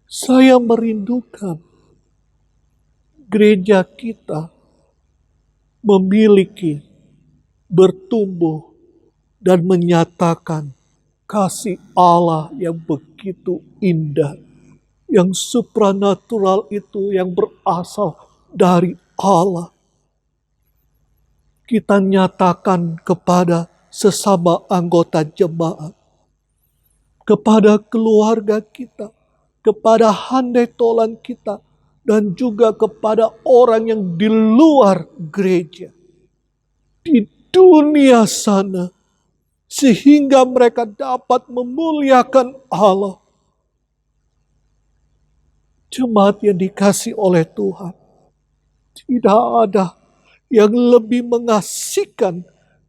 Saya merindukan gereja kita memiliki, bertumbuh, dan menyatakan kasih Allah yang begitu indah, yang supranatural itu yang berasal dari Allah. Kita nyatakan kepada sesama anggota jemaat, kepada keluarga kita, kepada handai tolan kita, dan juga kepada orang yang di luar gereja, di dunia sana, sehingga mereka dapat memuliakan Allah. Jemaat yang dikasihi oleh Tuhan, tidak ada yang lebih mengasihkan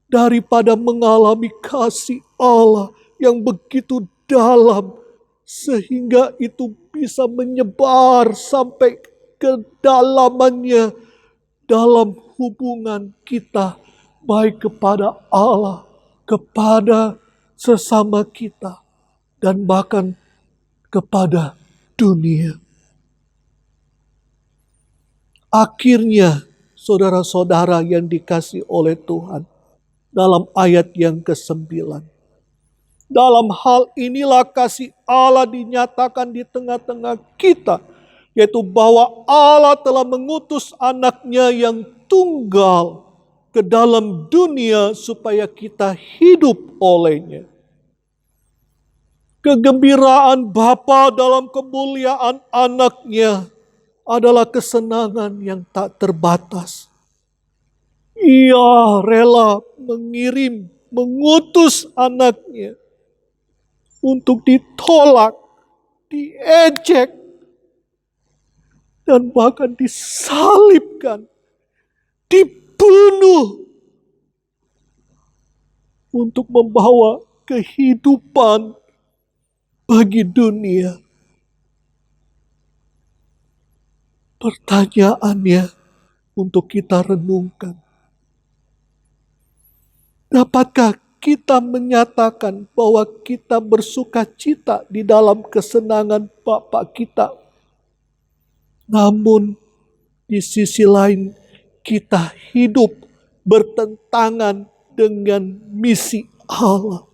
daripada mengalami kasih Allah yang begitu dalam, sehingga itu bisa menyebar sampai kedalamannya dalam hubungan kita, baik kepada Allah, kepada sesama kita, dan bahkan kepada dunia. Akhirnya, saudara-saudara yang dikasihi oleh Tuhan, dalam ayat yang ke-9, dalam hal inilah kasih Allah dinyatakan di tengah-tengah kita, yaitu bahwa Allah telah mengutus anaknya yang tunggal ke dalam dunia supaya kita hidup olehnya. Kegembiraan Bapa dalam kemuliaan anaknya adalah kesenangan yang tak terbatas. Ia rela mengutus anaknya untuk ditolak, diejek, dan bahkan disalibkan, dibunuh untuk membawa kehidupan bagi dunia. Pertanyaannya untuk kita renungkan, dapatkah kita menyatakan bahwa kita bersuka cita di dalam kesenangan Bapa kita, namun di sisi lain kita hidup bertentangan dengan misi Allah?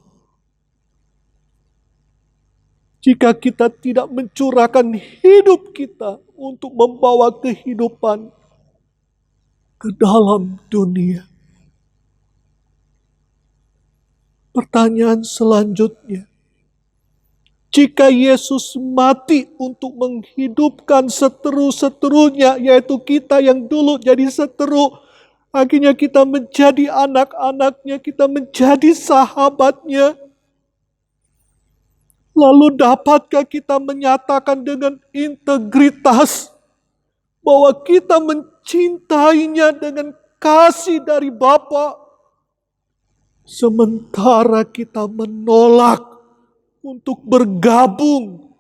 Jika kita tidak mencurahkan hidup kita untuk membawa kehidupan ke dalam dunia. Pertanyaan selanjutnya, jika Yesus mati untuk menghidupkan seteru-seterunya, yaitu kita yang dulu jadi seteru, akhirnya kita menjadi anak-anaknya, kita menjadi sahabatnya, lalu dapatkah kita menyatakan dengan integritas bahwa kita mencintainya dengan kasih dari Bapa, sementara kita menolak untuk bergabung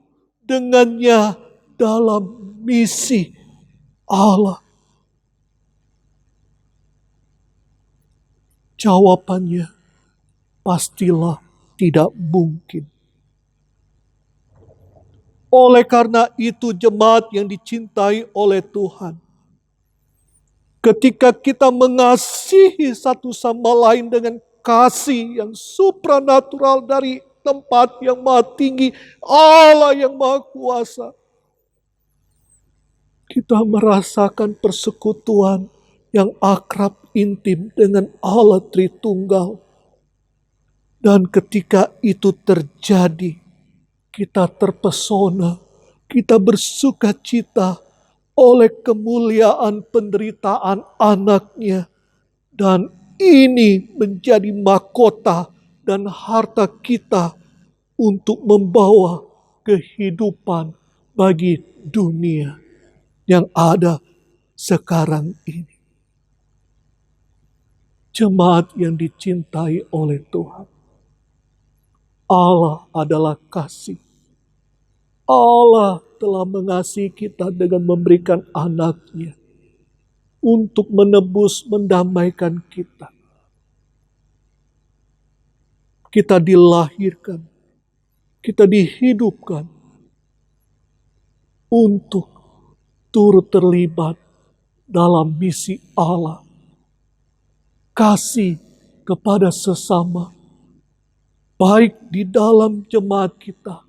dengannya dalam misi Allah? Jawabannya pastilah tidak mungkin. Oleh karena itu, jemaat yang dicintai oleh Tuhan, ketika kita mengasihi satu sama lain dengan kasih yang supranatural dari tempat yang maha tinggi, Allah yang maha kuasa, kita merasakan persekutuan yang akrab intim dengan Allah Tritunggal. Dan ketika itu terjadi, kita terpesona, kita bersuka cita oleh kemuliaan penderitaan anaknya. Dan ini menjadi mahkota dan harta kita untuk membawa kehidupan bagi dunia yang ada sekarang ini. Jemaat yang dicintai oleh Tuhan, Allah adalah kasih. Allah telah mengasihi kita dengan memberikan anaknya untuk menebus, mendamaikan kita. Kita dilahirkan, kita dihidupkan untuk turut terlibat dalam misi Allah. Kasih kepada sesama, baik di dalam jemaat kita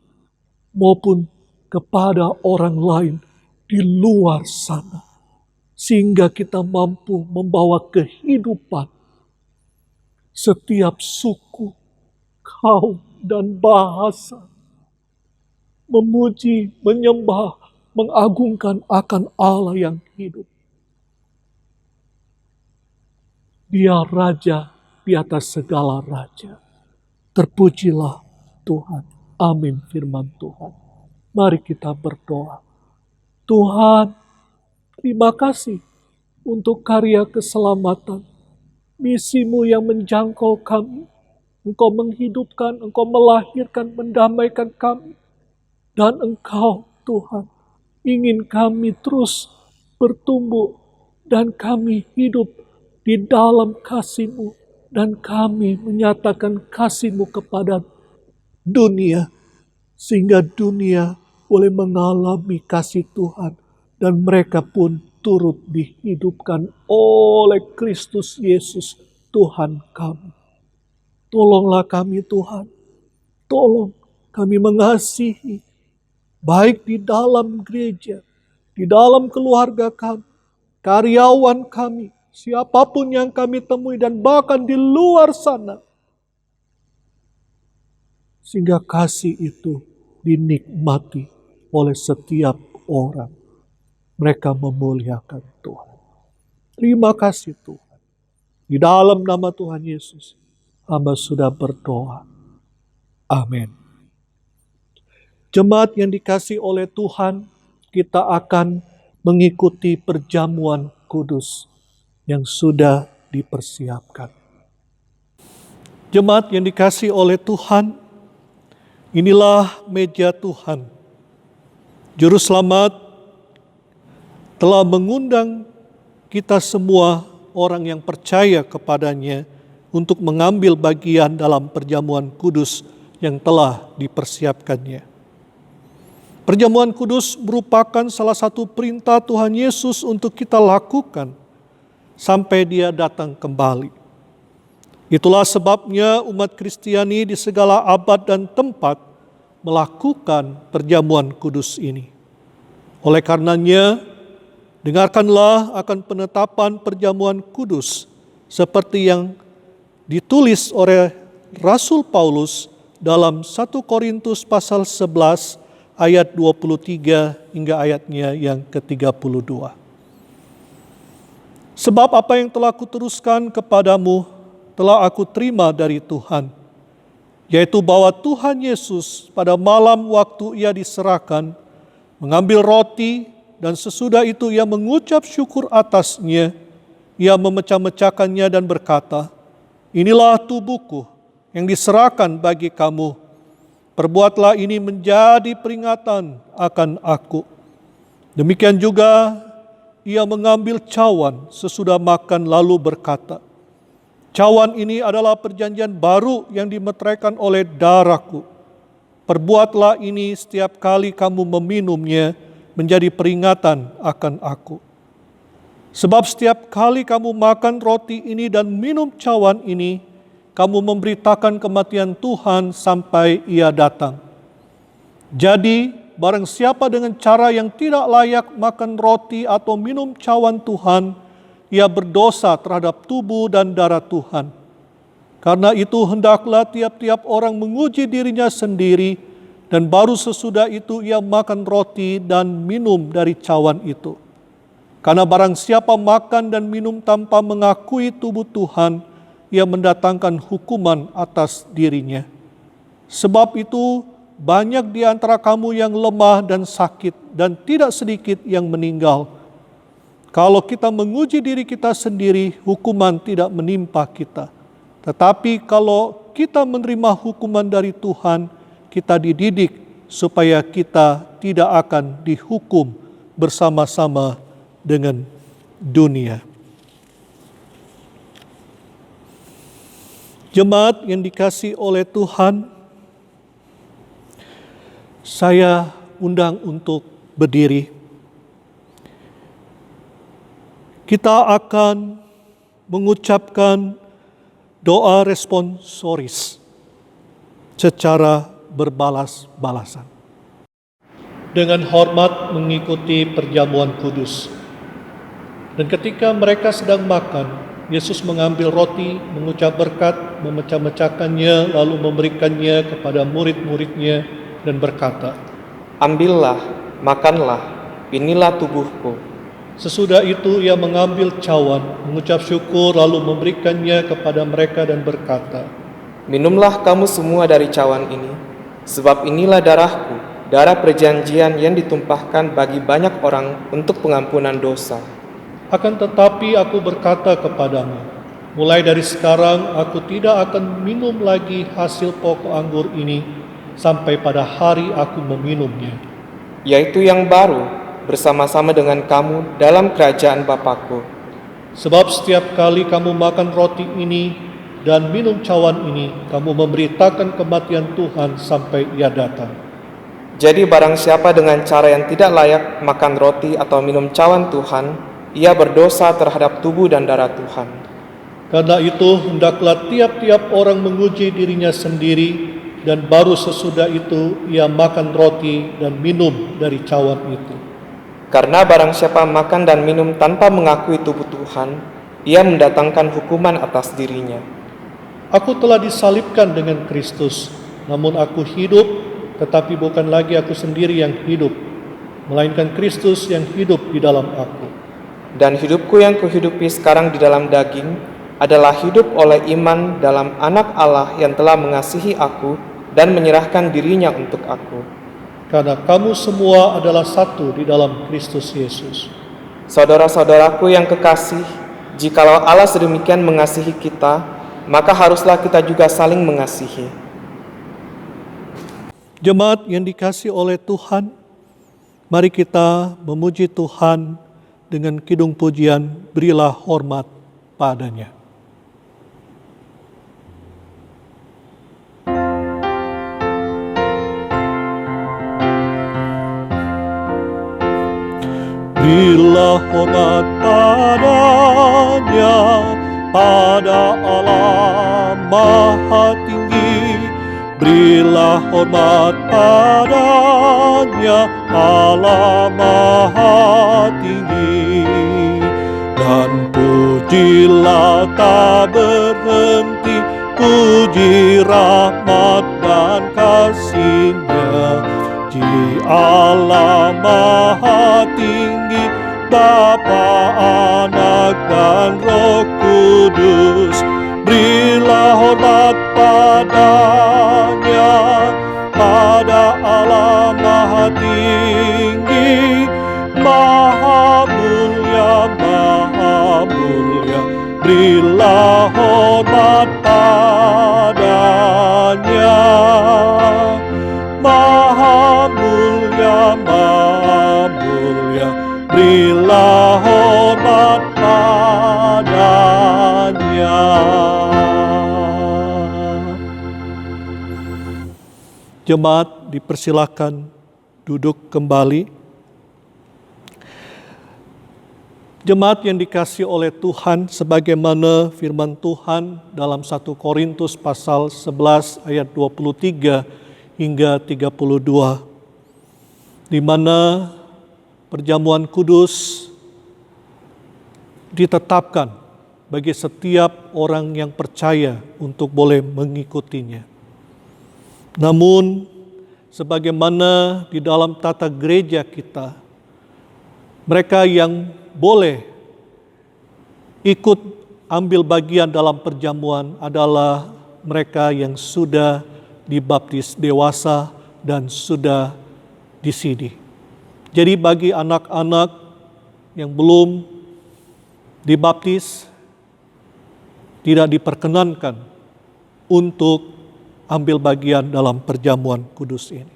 maupun kepada orang lain di luar sana. Sehingga kita mampu membawa kehidupan setiap suku, kaum, dan bahasa. Memuji, menyembah, mengagungkan akan Allah yang hidup. Dia Raja di atas segala raja. Terpujilah Tuhan. Amin firman Tuhan. Mari kita berdoa. Tuhan, terima kasih untuk karya keselamatan. Misimu yang menjangkau kami. Engkau menghidupkan, Engkau melahirkan, mendamaikan kami. Dan Engkau, Tuhan, ingin kami terus bertumbuh dan kami hidup di dalam kasih-Mu. Dan kami menyatakan kasih-Mu kepada dunia, sehingga dunia boleh mengalami kasih Tuhan, dan mereka pun turut dihidupkan oleh Kristus Yesus, Tuhan kami. Tolonglah kami Tuhan, tolong kami mengasihi, baik di dalam gereja, di dalam keluarga kami, karyawan kami, siapapun yang kami temui dan bahkan di luar sana. Sehingga kasih itu dinikmati oleh setiap orang. Mereka memuliakan Tuhan. Terima kasih Tuhan. Di dalam nama Tuhan Yesus, hamba sudah berdoa. Amin. Jemaat yang dikasihi oleh Tuhan, kita akan mengikuti perjamuan kudus yang sudah dipersiapkan. Jemaat yang dikasihi oleh Tuhan, inilah meja Tuhan. Juru Selamat telah mengundang kita semua orang yang percaya kepadanya untuk mengambil bagian dalam perjamuan kudus yang telah dipersiapkannya. Perjamuan kudus merupakan salah satu perintah Tuhan Yesus untuk kita lakukan sampai Dia datang kembali. Itulah sebabnya umat Kristiani di segala abad dan tempat melakukan perjamuan kudus ini. Oleh karenanya, dengarkanlah akan penetapan perjamuan kudus seperti yang ditulis oleh Rasul Paulus dalam 1 Korintus pasal 11 ayat 23 hingga ayatnya yang ke-32. Sebab apa yang telah kuteruskan kepadamu telah aku terima dari Tuhan, yaitu bahwa Tuhan Yesus pada malam waktu Ia diserahkan mengambil roti, dan sesudah itu Ia mengucap syukur atasnya, Ia memecah-mecahkannya dan berkata, Inilah tubuhku yang diserahkan bagi kamu. Perbuatlah ini menjadi peringatan akan aku. Demikian juga ia mengambil cawan sesudah makan lalu berkata, cawan ini adalah perjanjian baru yang dimeteraikan oleh darahku. Perbuatlah ini setiap kali kamu meminumnya menjadi peringatan akan aku. Sebab setiap kali kamu makan roti ini dan minum cawan ini, kamu memberitakan kematian Tuhan sampai ia datang. Jadi, barang siapa dengan cara yang tidak layak makan roti atau minum cawan Tuhan, ia berdosa terhadap tubuh dan darah Tuhan. Karena itu hendaklah tiap-tiap orang menguji dirinya sendiri, dan baru sesudah itu ia makan roti dan minum dari cawan itu. Karena barang siapa makan dan minum tanpa mengakui tubuh Tuhan, ia mendatangkan hukuman atas dirinya. Sebab itu banyak di antara kamu yang lemah dan sakit, dan tidak sedikit yang meninggal. Kalau kita menguji diri kita sendiri, hukuman tidak menimpa kita. Tetapi kalau kita menerima hukuman dari Tuhan, kita dididik supaya kita tidak akan dihukum bersama-sama dengan dunia. Jemaat yang dikasihi oleh Tuhan, saya undang untuk berdiri. Kita akan mengucapkan doa responsoris secara berbalas-balasan. Dengan hormat mengikuti perjamuan kudus. Dan ketika mereka sedang makan, Yesus mengambil roti, mengucap berkat, memecah-mecahkannya, lalu memberikannya kepada murid-muridnya dan berkata, Ambillah, makanlah, inilah tubuhku. sesudah itu ia mengambil cawan, mengucap syukur, lalu memberikannya kepada mereka dan berkata, Minumlah kamu semua dari cawan ini, sebab inilah darahku, darah perjanjian yang ditumpahkan bagi banyak orang untuk pengampunan dosa. akan tetapi aku berkata kepadamu, mulai dari sekarang aku tidak akan minum lagi hasil pokok anggur ini sampai pada hari aku meminumnya. Yaitu yang baru, bersama-sama dengan kamu dalam kerajaan Bapakku. Sebab setiap kali kamu makan roti ini dan minum cawan ini, kamu memberitakan kematian Tuhan sampai ia datang. Jadi barang siapa dengan cara yang tidak layak makan roti atau minum cawan Tuhan, ia berdosa terhadap tubuh dan darah Tuhan. Karena itu hendaklah tiap-tiap orang menguji dirinya sendiri, dan baru sesudah itu ia makan roti dan minum dari cawan itu. Karena barang siapa makan dan minum tanpa mengakui tubuh Tuhan, ia mendatangkan hukuman atas dirinya. Aku telah disalibkan dengan Kristus, namun aku hidup, tetapi bukan lagi aku sendiri yang hidup, melainkan Kristus yang hidup di dalam aku. Dan hidupku yang kuhidupi sekarang di dalam daging adalah hidup oleh iman dalam Anak Allah yang telah mengasihi aku dan menyerahkan dirinya untuk aku. Karena kamu semua adalah satu di dalam Kristus Yesus. Saudara-saudaraku yang kekasih, jikalau Allah sedemikian mengasihi kita, maka haruslah kita juga saling mengasihi. Jemaat yang dikasihi oleh Tuhan, mari kita memuji Tuhan dengan kidung pujian, berilah hormat padanya. Berilah hormat padanya, pada Allah Maha Tinggi. Berilah hormat padanya, Allah Maha Tinggi. Dan pujilah tak berhenti, puji rahmat dan kasih-Nya. Ji Allah Maha Tinggi, Bapa, Anak, dan Roh Kudus. Berilah hormat padanya, pada Allah Maha Tinggi, Maha Mulia, Maha Mulia. Berilah hormat padanya. Maha mulia, berilah hormat padanya. Jemaat dipersilakan duduk kembali. Jemaat yang dikasihi oleh Tuhan, sebagaimana firman Tuhan dalam 1 Korintus pasal 11 ayat 23 hingga 32, di mana perjamuan kudus ditetapkan bagi setiap orang yang percaya untuk boleh mengikutinya. Namun, sebagaimana di dalam tata gereja kita, mereka yang boleh ikut ambil bagian dalam perjamuan adalah mereka yang sudah dibaptis dewasa dan sudah disidi. Jadi bagi anak-anak yang belum dibaptis, tidak diperkenankan untuk ambil bagian dalam perjamuan kudus ini.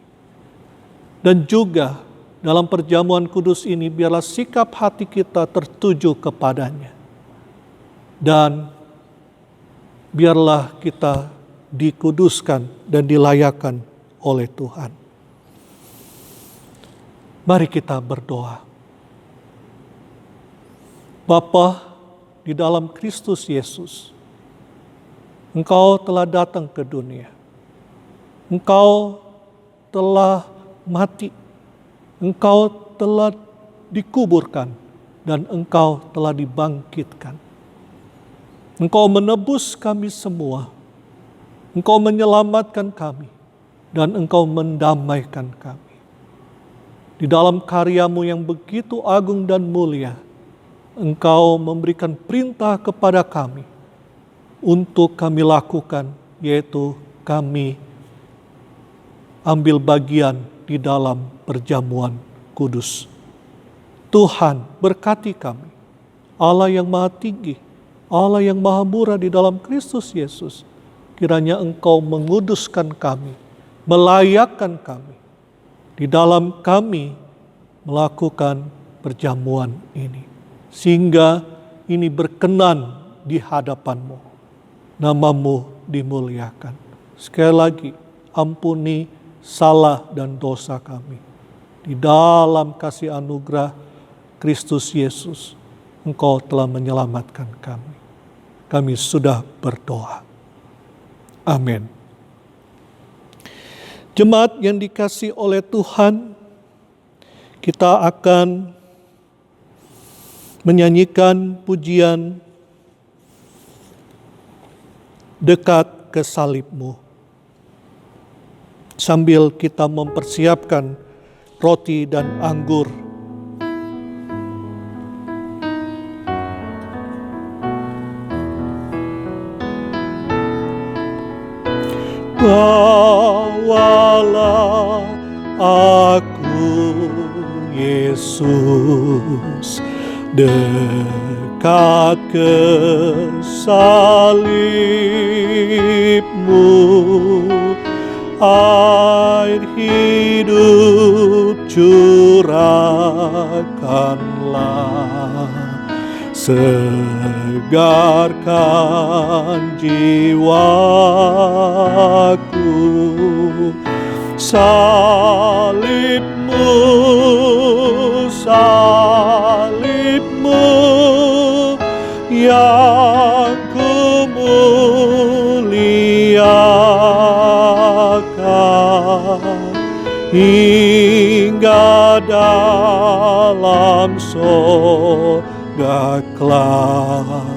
Dan juga dalam perjamuan kudus ini biarlah sikap hati kita tertuju kepadanya. Dan biarlah kita dikuduskan dan dilayakkan oleh Tuhan. Mari kita berdoa. Bapa di dalam Kristus Yesus, Engkau telah datang ke dunia. Engkau telah mati. Engkau telah dikuburkan dan Engkau telah dibangkitkan. Engkau menebus kami semua. Engkau menyelamatkan kami dan Engkau mendamaikan kami. Di dalam karya-Mu yang begitu agung dan mulia, Engkau memberikan perintah kepada kami untuk kami lakukan, yaitu kami ambil bagian di dalam perjamuan kudus. Tuhan berkati kami, Allah yang maha tinggi, Allah yang maha murah di dalam Kristus Yesus. Kiranya Engkau menguduskan kami, melayakkan kami, di dalam kami melakukan perjamuan ini. Sehingga ini berkenan di hadapan-Mu, nama-Mu dimuliakan. Sekali lagi, ampuni salah dan dosa kami. Di dalam kasih anugerah Kristus Yesus, Engkau telah menyelamatkan kami. Kami sudah berdoa. Amin. Jemaat yang dikasihi oleh Tuhan, kita akan menyanyikan pujian Dekat ke Salib-Mu, sambil kita mempersiapkan roti dan anggur. Bawalah aku, Yesus, dekat ke salib-Mu. Air hidup curahkanlah, segarkan jiwaku. Salib-Mu, salib-Mu yang kumuliakan, hingga dalam sorga kelak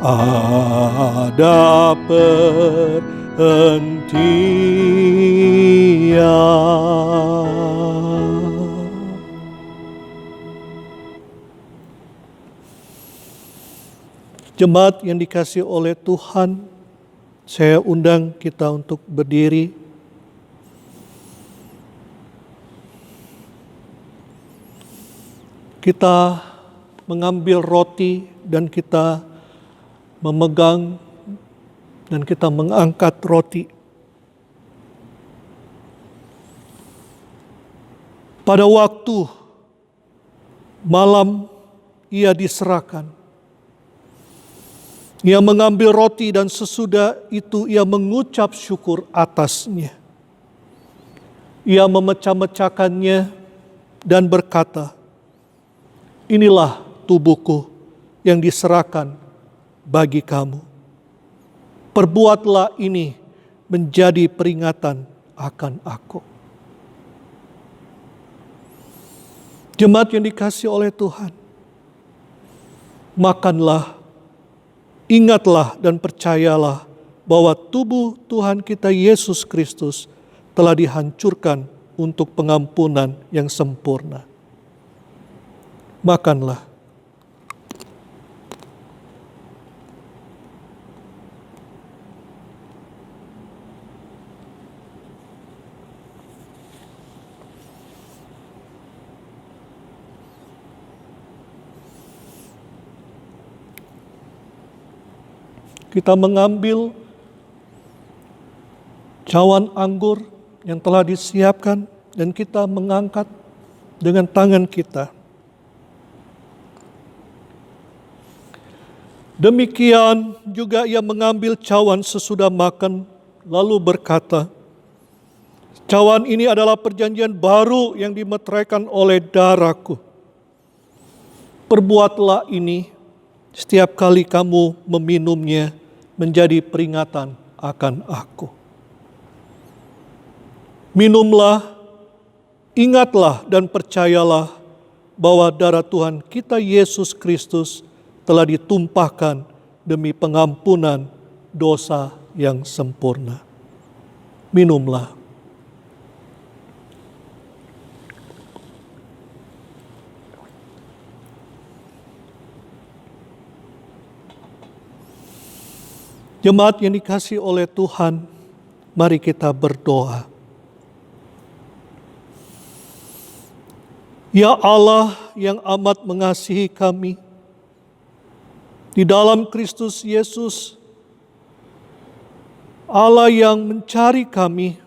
ada perhentian. Jemaat yang dikasihi oleh Tuhan, saya undang kita untuk berdiri. Kita mengambil roti dan kita memegang dan kita mengangkat roti. Pada waktu malam ia diserahkan. Ia mengambil roti dan sesudah itu ia mengucap syukur atasnya. Ia memecah-mecahkannya dan berkata, "Inilah tubuhku yang diserahkan bagi kamu. Perbuatlah ini menjadi peringatan akan aku." Jemaat yang dikasihi oleh Tuhan, makanlah, ingatlah dan percayalah bahwa tubuh Tuhan kita Yesus Kristus telah dihancurkan untuk pengampunan yang sempurna. Makanlah. Kita mengambil cawan anggur yang telah disiapkan dan kita mengangkat dengan tangan kita. Demikian juga ia mengambil cawan sesudah makan lalu berkata, "Cawan ini adalah perjanjian baru yang dimeteraikan oleh darahku. Perbuatlah ini setiap kali kamu meminumnya menjadi peringatan akan aku." Minumlah, ingatlah dan percayalah bahwa darah Tuhan kita Yesus Kristus telah ditumpahkan demi pengampunan dosa yang sempurna. Minumlah. Jemaat yang dikasihi oleh Tuhan, mari kita berdoa. Ya Allah yang amat mengasihi kami, di dalam Kristus Yesus, Allah yang mencari kami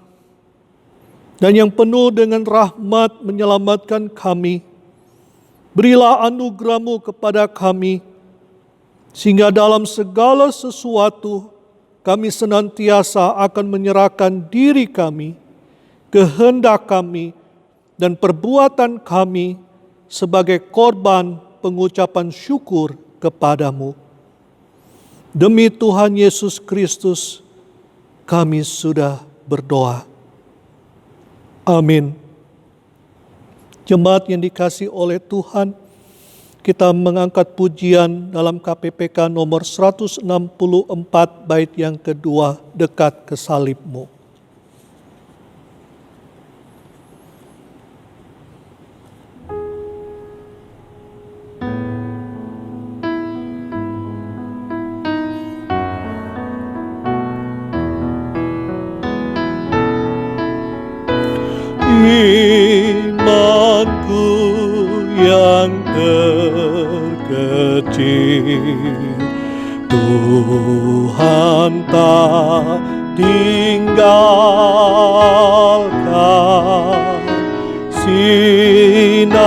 dan yang penuh dengan rahmat menyelamatkan kami, berilah anugerah-Mu kepada kami, sehingga dalam segala sesuatu kami senantiasa akan menyerahkan diri kami, kehendak kami, dan perbuatan kami sebagai korban pengucapan syukur kepadamu. Demi Tuhan Yesus Kristus, kami sudah berdoa. Amin. Jemaat yang dikasihi oleh Tuhan, kita mengangkat pujian dalam KPPK nomor 164 bait yang kedua, dekat ke salib-Mu. Imanku yang terkecil, Tuhan tak tinggalkan. Sinarilah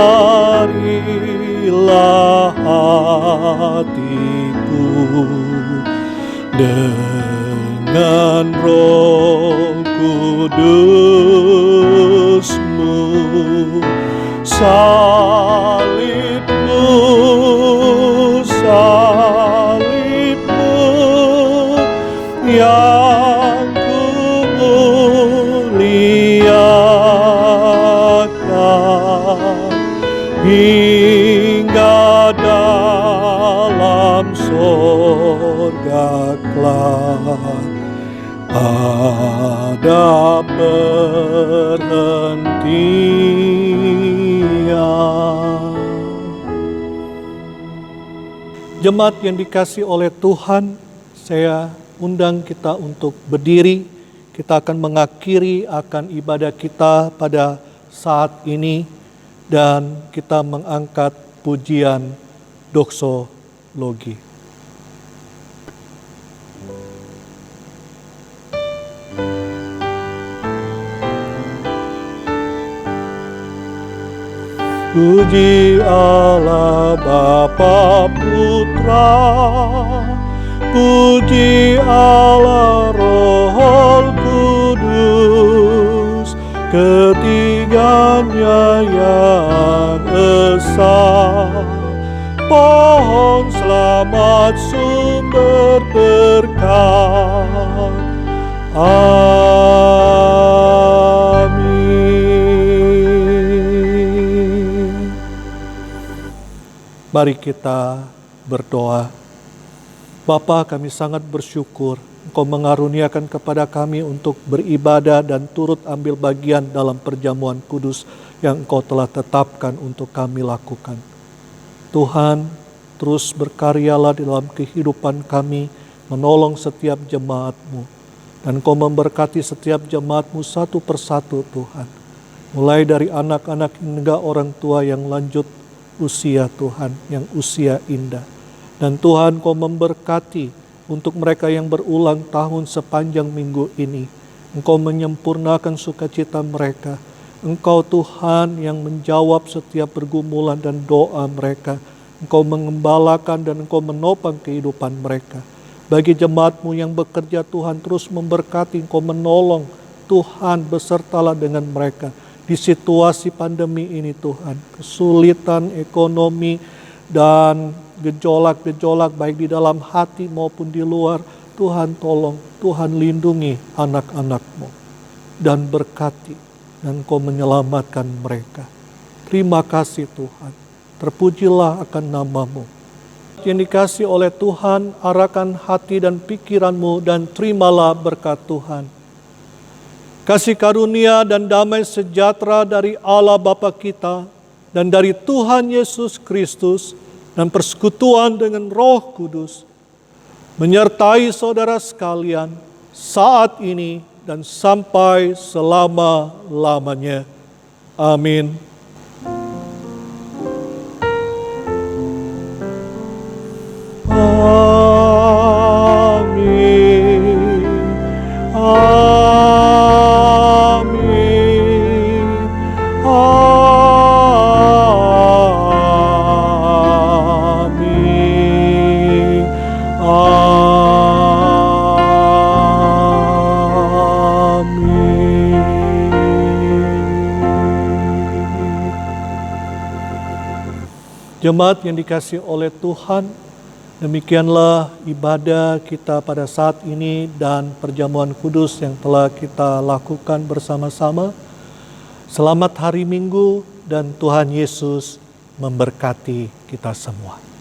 hatiku dengan Roh Kudus-Mu. Salib-Mu, salib-Mu yang kumuliakan, hingga dalam sorga kelak ada perhentian. Jemaat yang dikasihi oleh Tuhan, saya undang kita untuk berdiri. Kita akan mengakhiri akan ibadah kita pada saat ini dan kita mengangkat pujian doksologi. Puji Allah Bapa Putra, puji Allah Roh Kudus, ketiganya yang esa. Pohon selamat sumber berkat. Amin. Mari kita berdoa. Bapa, kami sangat bersyukur Engkau mengaruniakan kepada kami untuk beribadah dan turut ambil bagian dalam perjamuan kudus yang Engkau telah tetapkan untuk kami lakukan. Tuhan, terus berkaryalah dalam kehidupan kami, menolong setiap jemaat-Mu. Dan Engkau memberkati setiap jemaat-Mu satu persatu, Tuhan. Mulai dari anak-anak hingga orang tua yang lanjut usia, Tuhan, yang usia indah. Dan Tuhan, Engkau memberkati untuk mereka yang berulang tahun sepanjang minggu ini. Engkau menyempurnakan sukacita mereka. Engkau Tuhan yang menjawab setiap pergumulan dan doa mereka. Engkau mengembalakan dan Engkau menopang kehidupan mereka. Bagi jemaat-Mu yang bekerja, Tuhan, terus memberkati, Engkau menolong. Tuhan, besertalah dengan mereka di situasi pandemi ini, Tuhan. Kesulitan ekonomi dan gejolak-gejolak baik di dalam hati maupun di luar. Tuhan tolong, Tuhan lindungi anak-anak-Mu dan berkati, dan Engkau menyelamatkan mereka. Terima kasih Tuhan, terpujilah akan nama-Mu. Yang dikasih oleh Tuhan, arahkan hati dan pikiran-Mu dan terimalah berkat Tuhan. Kasih karunia dan damai sejahtera dari Allah Bapa kita dan dari Tuhan Yesus Kristus dan persekutuan dengan Roh Kudus menyertai saudara sekalian saat ini dan sampai selama-lamanya. Amin. Amin. Amin. Amin. Jemaat yang dikasihi oleh Tuhan, demikianlah ibadah kita pada saat ini dan perjamuan kudus yang telah kita lakukan bersama-sama. Selamat hari Minggu dan Tuhan Yesus memberkati kita semua.